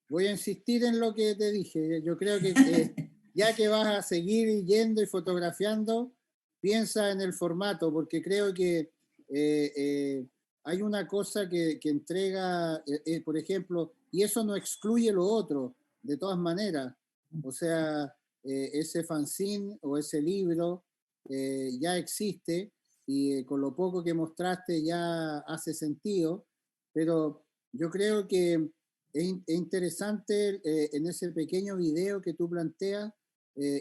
voy a insistir en lo que te dije. Yo creo que ya que vas a seguir yendo y fotografiando, piensa en el formato, porque creo que hay una cosa que entrega, por ejemplo, y eso no excluye lo otro, de todas maneras. O sea, ese fanzine o ese libro ya existe y con lo poco que mostraste ya hace sentido, pero yo creo que es interesante en ese pequeño video que tú planteas,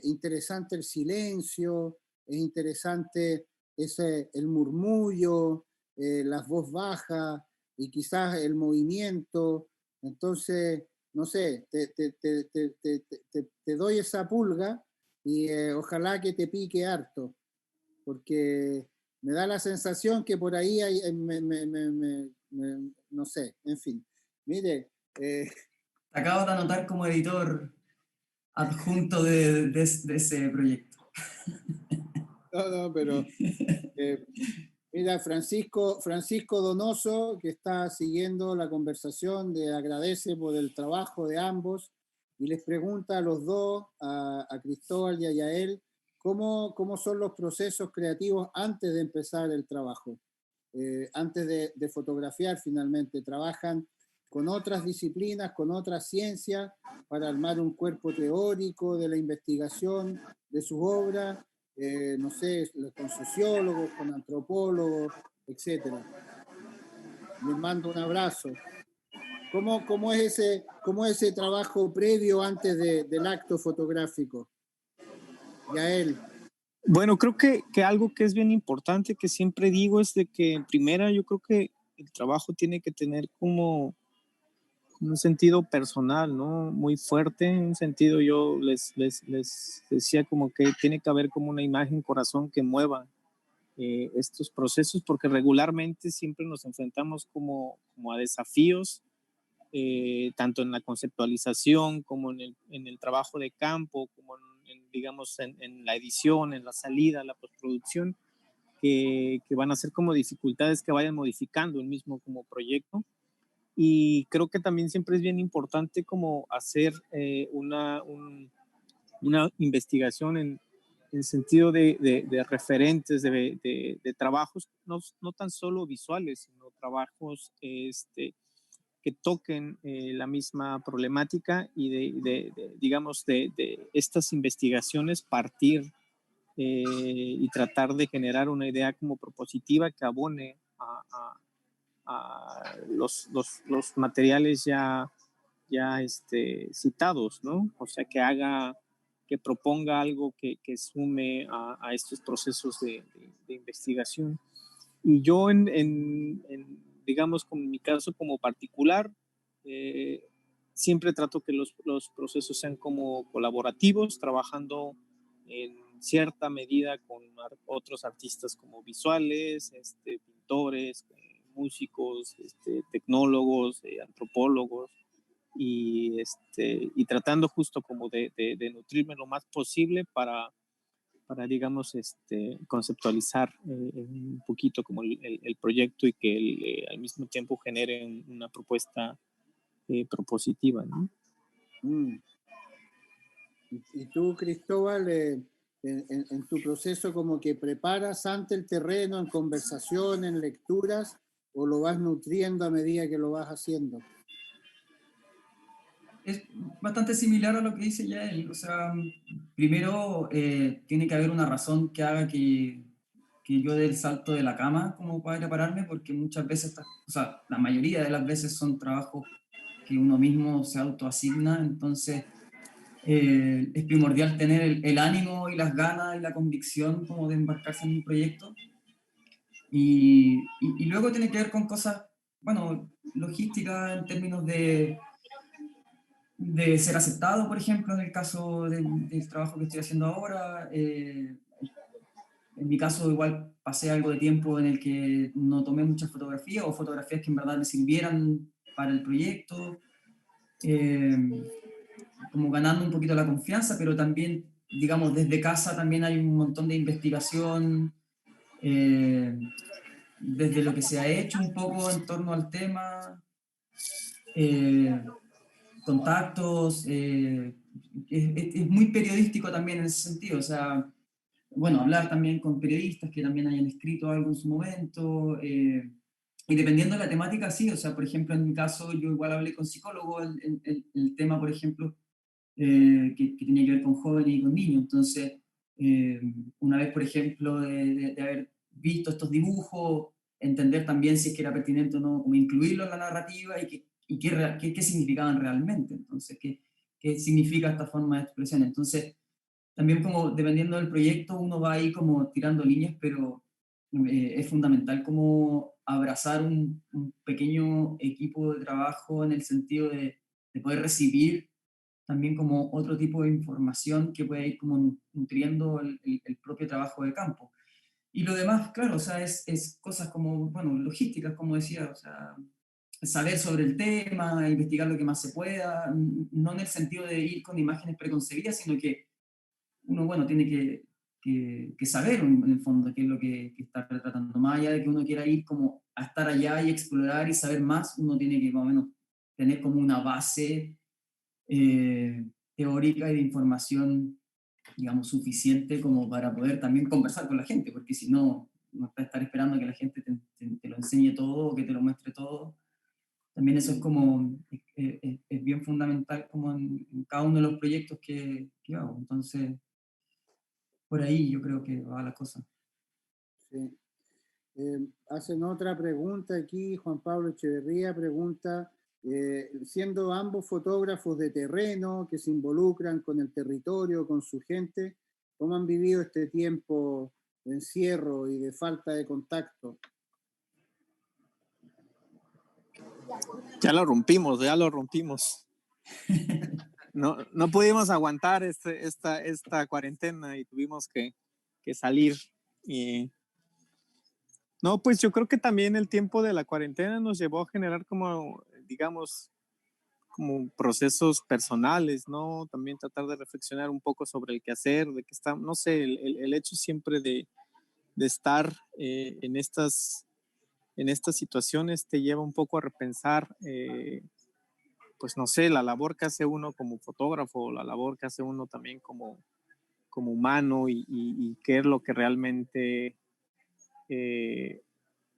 interesante el silencio, es interesante el murmullo, las voz bajas y quizás el movimiento. Entonces, no sé, te doy esa pulga y ojalá que te pique harto, porque me da la sensación que por ahí hay, no sé, en fin. Mire, Te acabo de anotar como editor adjunto de ese proyecto. no, pero mira, Francisco Donoso, que está siguiendo la conversación, le agradece por el trabajo de ambos y les pregunta a los dos, a Cristóbal y a Yael, ¿cómo son los procesos creativos antes de empezar el trabajo? Antes de fotografiar finalmente, ¿trabajan con otras disciplinas, con otras ciencias para armar un cuerpo teórico de la investigación de sus obras? No sé, con sociólogos, con antropólogos, etcétera. Les mando un abrazo. ¿Cómo es ese trabajo previo antes del acto fotográfico? Yael. Bueno, creo que algo que es bien importante, que siempre digo, es de que en primera yo creo que el trabajo tiene que tener como un sentido personal, ¿no? Muy fuerte, en un sentido yo les decía como que tiene que haber como una imagen, corazón que mueva estos procesos, porque regularmente siempre nos enfrentamos como a desafíos, tanto en la conceptualización como en el trabajo de campo, como digamos en la edición, en la salida, la postproducción, que van a ser como dificultades que vayan modificando el mismo como proyecto. Y creo que también siempre es bien importante como hacer una investigación en sentido de referentes, de trabajos, no tan solo visuales, sino trabajos que toquen la misma problemática y digamos, de estas investigaciones partir y tratar de generar una idea como propositiva que abone a los materiales ya citados, ¿no? O sea, que proponga algo que sume a estos procesos de investigación. Y yo, digamos, como en mi caso como particular, siempre trato que los procesos sean como colaborativos, trabajando en cierta medida con otros artistas como visuales, pintores, músicos, tecnólogos, antropólogos, y tratando justo como de nutrirme lo más posible para digamos, conceptualizar un poquito como el proyecto y que al mismo tiempo genere una propuesta propositiva, ¿no? Y tú, Cristóbal, en tu proceso como que preparas ante el terreno, en conversación, en lecturas, o lo vas nutriendo a medida que lo vas haciendo? Es bastante similar a lo que dice Yael. O sea, primero tiene que haber una razón que haga que yo dé el salto de la cama como para prepararme, porque muchas veces, o sea, la mayoría de las veces son trabajos que uno mismo se autoasigna, entonces es primordial tener el ánimo y las ganas y la convicción como de embarcarse en un proyecto. Y luego tiene que ver con cosas, bueno, logísticas en términos de ser aceptado, por ejemplo, en el caso del trabajo que estoy haciendo ahora. En mi caso, igual pasé algo de tiempo en el que no tomé muchas fotografías o fotografías que en verdad me sirvieran para el proyecto, como ganando un poquito la confianza, pero también, digamos, desde casa también hay un montón de investigación, desde lo que se ha hecho un poco en torno al tema, contactos, es muy periodístico también en ese sentido, o sea, bueno, hablar también con periodistas que también hayan escrito algo en su momento, y dependiendo de la temática, sí, o sea, por ejemplo, en mi caso, yo igual hablé con psicólogos, el tema, por ejemplo, que tenía que ver con jóvenes y con niños, entonces, una vez, por ejemplo, de haber visto estos dibujos, entender también si es que era pertinente o no, como incluirlo en la narrativa y qué significaban realmente, entonces, qué significa esta forma de expresión, entonces, también como dependiendo del proyecto uno va ahí como tirando líneas, pero es fundamental como abrazar un pequeño equipo de trabajo en el sentido de poder recibir también como otro tipo de información que puede ir como nutriendo el propio trabajo de campo. Y lo demás, claro, o sea, es cosas como, bueno, logísticas, como decía, o sea, saber sobre el tema, investigar lo que más se pueda, no en el sentido de ir con imágenes preconcebidas, sino que uno, bueno, tiene que saber en el fondo qué es lo que está retratando. Más allá de que uno quiera ir como a estar allá y explorar y saber más, uno tiene que más o menos tener como una base teórica y de información, digamos, suficiente como para poder también conversar con la gente, porque si no, no estás estar esperando a que la gente te lo enseñe todo o que te lo muestre todo. También eso es como, es bien fundamental como en cada uno de los proyectos que hago. Entonces, por ahí yo creo que va la cosa. Sí. Hacen otra pregunta aquí, Juan Pablo Echeverría pregunta, siendo ambos fotógrafos de terreno que se involucran con el territorio, con su gente, ¿cómo han vivido este tiempo de encierro y de falta de contacto? Ya lo rompimos, ya lo rompimos. No pudimos aguantar esta cuarentena y tuvimos que salir. Y no, pues yo creo que también el tiempo de la cuarentena nos llevó a generar como, digamos, como procesos personales, ¿no? También tratar de reflexionar un poco sobre el quehacer, de que está, no sé, el hecho siempre de estar en estas situaciones te lleva un poco a repensar, pues no sé, la labor que hace uno como fotógrafo, la labor que hace uno también como humano y qué es lo que realmente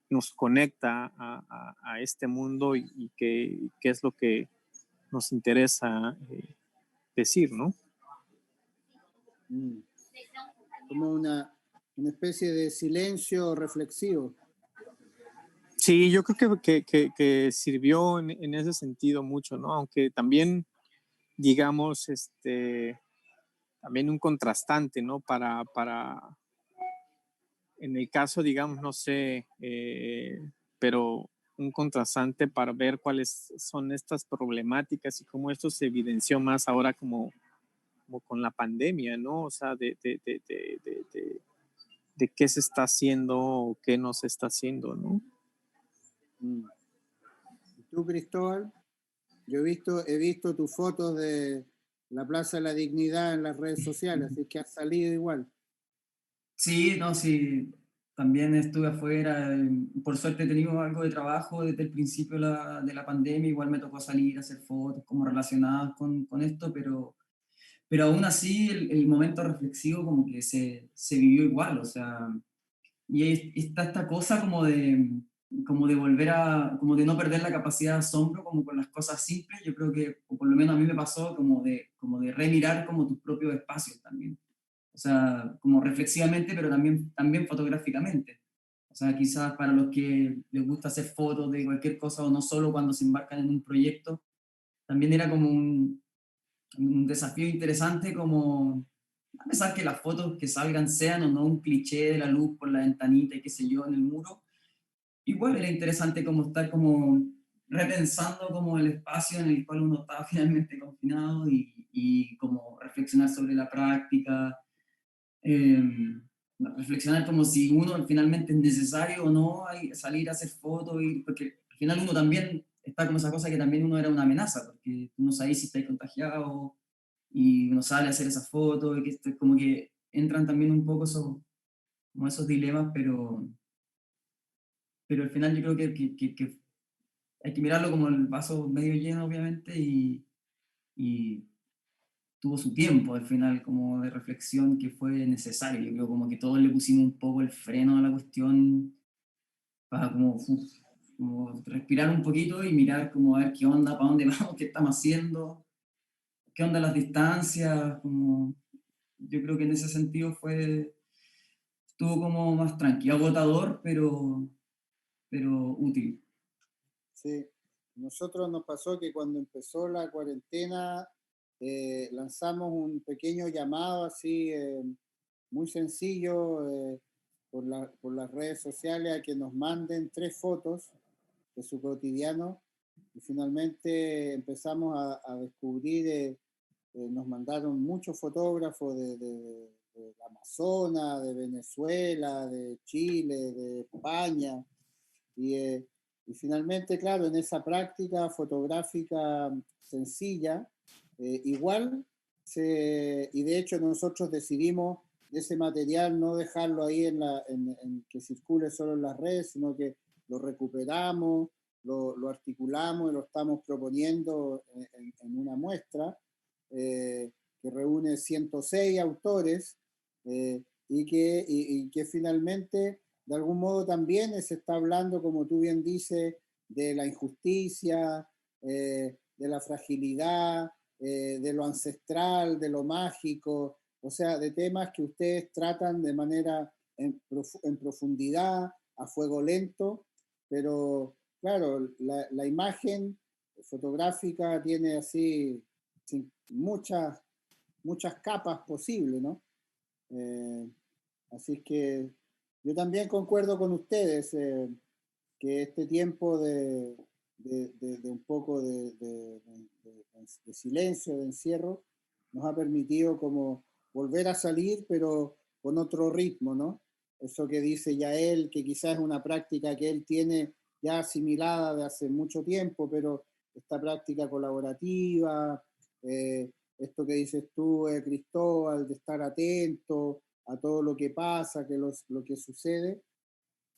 nos conecta a este mundo y qué es lo que nos interesa decir, ¿no? Como una especie de silencio reflexivo. Sí, yo creo que sirvió en ese sentido mucho, ¿no? Aunque también, digamos, también un contrastante, ¿no? Para en el caso, digamos, no sé, pero un contrastante para ver cuáles son estas problemáticas y cómo esto se evidenció más ahora como con la pandemia, ¿no? O sea, de qué se está haciendo o qué no se está haciendo, ¿no? ¿Y tú, Cristóbal? Yo he visto tus fotos de la Plaza de la Dignidad en las redes sociales, así que has salido igual. Sí, no, sí, también estuve afuera. Por suerte he tenido algo de trabajo desde el principio de la pandemia. Igual me tocó salir a hacer fotos como relacionadas con esto, pero aún así el momento reflexivo como que se vivió igual, o sea, y está esta cosa como de volver como de no perder la capacidad de asombro como con las cosas simples. Yo creo que, o por lo menos a mí me pasó como de remirar como tus propios espacios también. O sea, como reflexivamente, pero también fotográficamente. O sea, quizás para los que les gusta hacer fotos de cualquier cosa o no solo cuando se embarcan en un proyecto, también era como un desafío interesante como, a pesar que las fotos que salgan sean o no un cliché de la luz por la ventanita y qué sé yo en el muro, igual era interesante como estar como repensando como el espacio en el cual uno estaba finalmente confinado y como reflexionar sobre la práctica, eh, reflexionar como si uno finalmente es necesario o no salir a hacer fotos, porque al final uno también está como esa cosa que también uno era una amenaza, porque tú no sabes si estáis contagiado y uno sale a hacer esas fotos, y que como que entran también un poco como esos dilemas, pero al final yo creo que hay que mirarlo como el vaso medio lleno, obviamente, y tuvo su tiempo al final como de reflexión que fue necesario. Yo creo como que todos le pusimos un poco el freno a la cuestión para como respirar un poquito y mirar como a ver qué onda, para dónde vamos, qué estamos haciendo, qué onda las distancias, como yo creo que en ese sentido estuvo como más tranquilo, agotador, pero útil. Sí, nosotros nos pasó que cuando empezó la cuarentena lanzamos un pequeño llamado así muy sencillo por las redes sociales a que nos manden 3 fotos de su cotidiano y finalmente empezamos a descubrir, nos mandaron muchos fotógrafos de del Amazonas, de Venezuela, de Chile, de España. Y finalmente, claro, en esa práctica fotográfica sencilla, igual, y de hecho nosotros decidimos ese material no dejarlo ahí en que circule solo en las redes, sino que lo recuperamos, lo articulamos y lo estamos proponiendo en una muestra que reúne 106 autores y que finalmente, de algún modo también se está hablando, como tú bien dices, de la injusticia, de la fragilidad, de lo ancestral, de lo mágico, o sea, de temas que ustedes tratan de manera en profundidad, a fuego lento, pero claro, la imagen fotográfica tiene así muchas capas posibles, ¿no? Así que yo también concuerdo con ustedes que este tiempo de un poco de silencio, de encierro, nos ha permitido como volver a salir, pero con otro ritmo, ¿no? Eso que dice Yael, que quizás es una práctica que él tiene ya asimilada de hace mucho tiempo, pero esta práctica colaborativa, esto que dices tú, Cristóbal, de estar atento a todo lo que pasa, lo que sucede,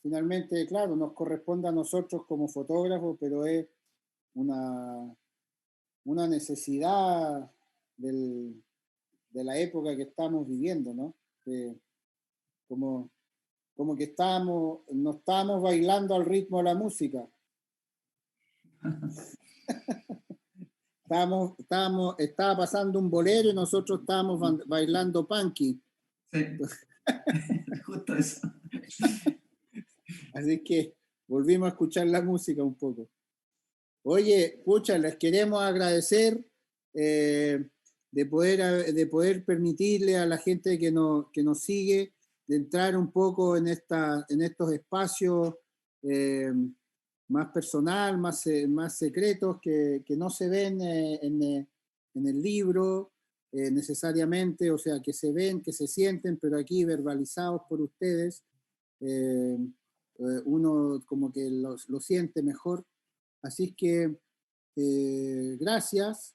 finalmente, claro, nos corresponde a nosotros como fotógrafos, pero es una necesidad de la época que estamos viviendo, ¿no? Como que no estamos bailando al ritmo de la música. Estaba pasando un bolero y nosotros estábamos bailando punky. Sí, justo eso. Así que volvimos a escuchar la música un poco. Oye, pucha, les queremos agradecer de poder permitirle a la gente que nos sigue de entrar un poco en estos espacios más personal, más secretos que no se ven en el libro necesariamente, o sea, que se ven, que se sienten, pero aquí verbalizados por ustedes, uno como que lo siente mejor. Así que gracias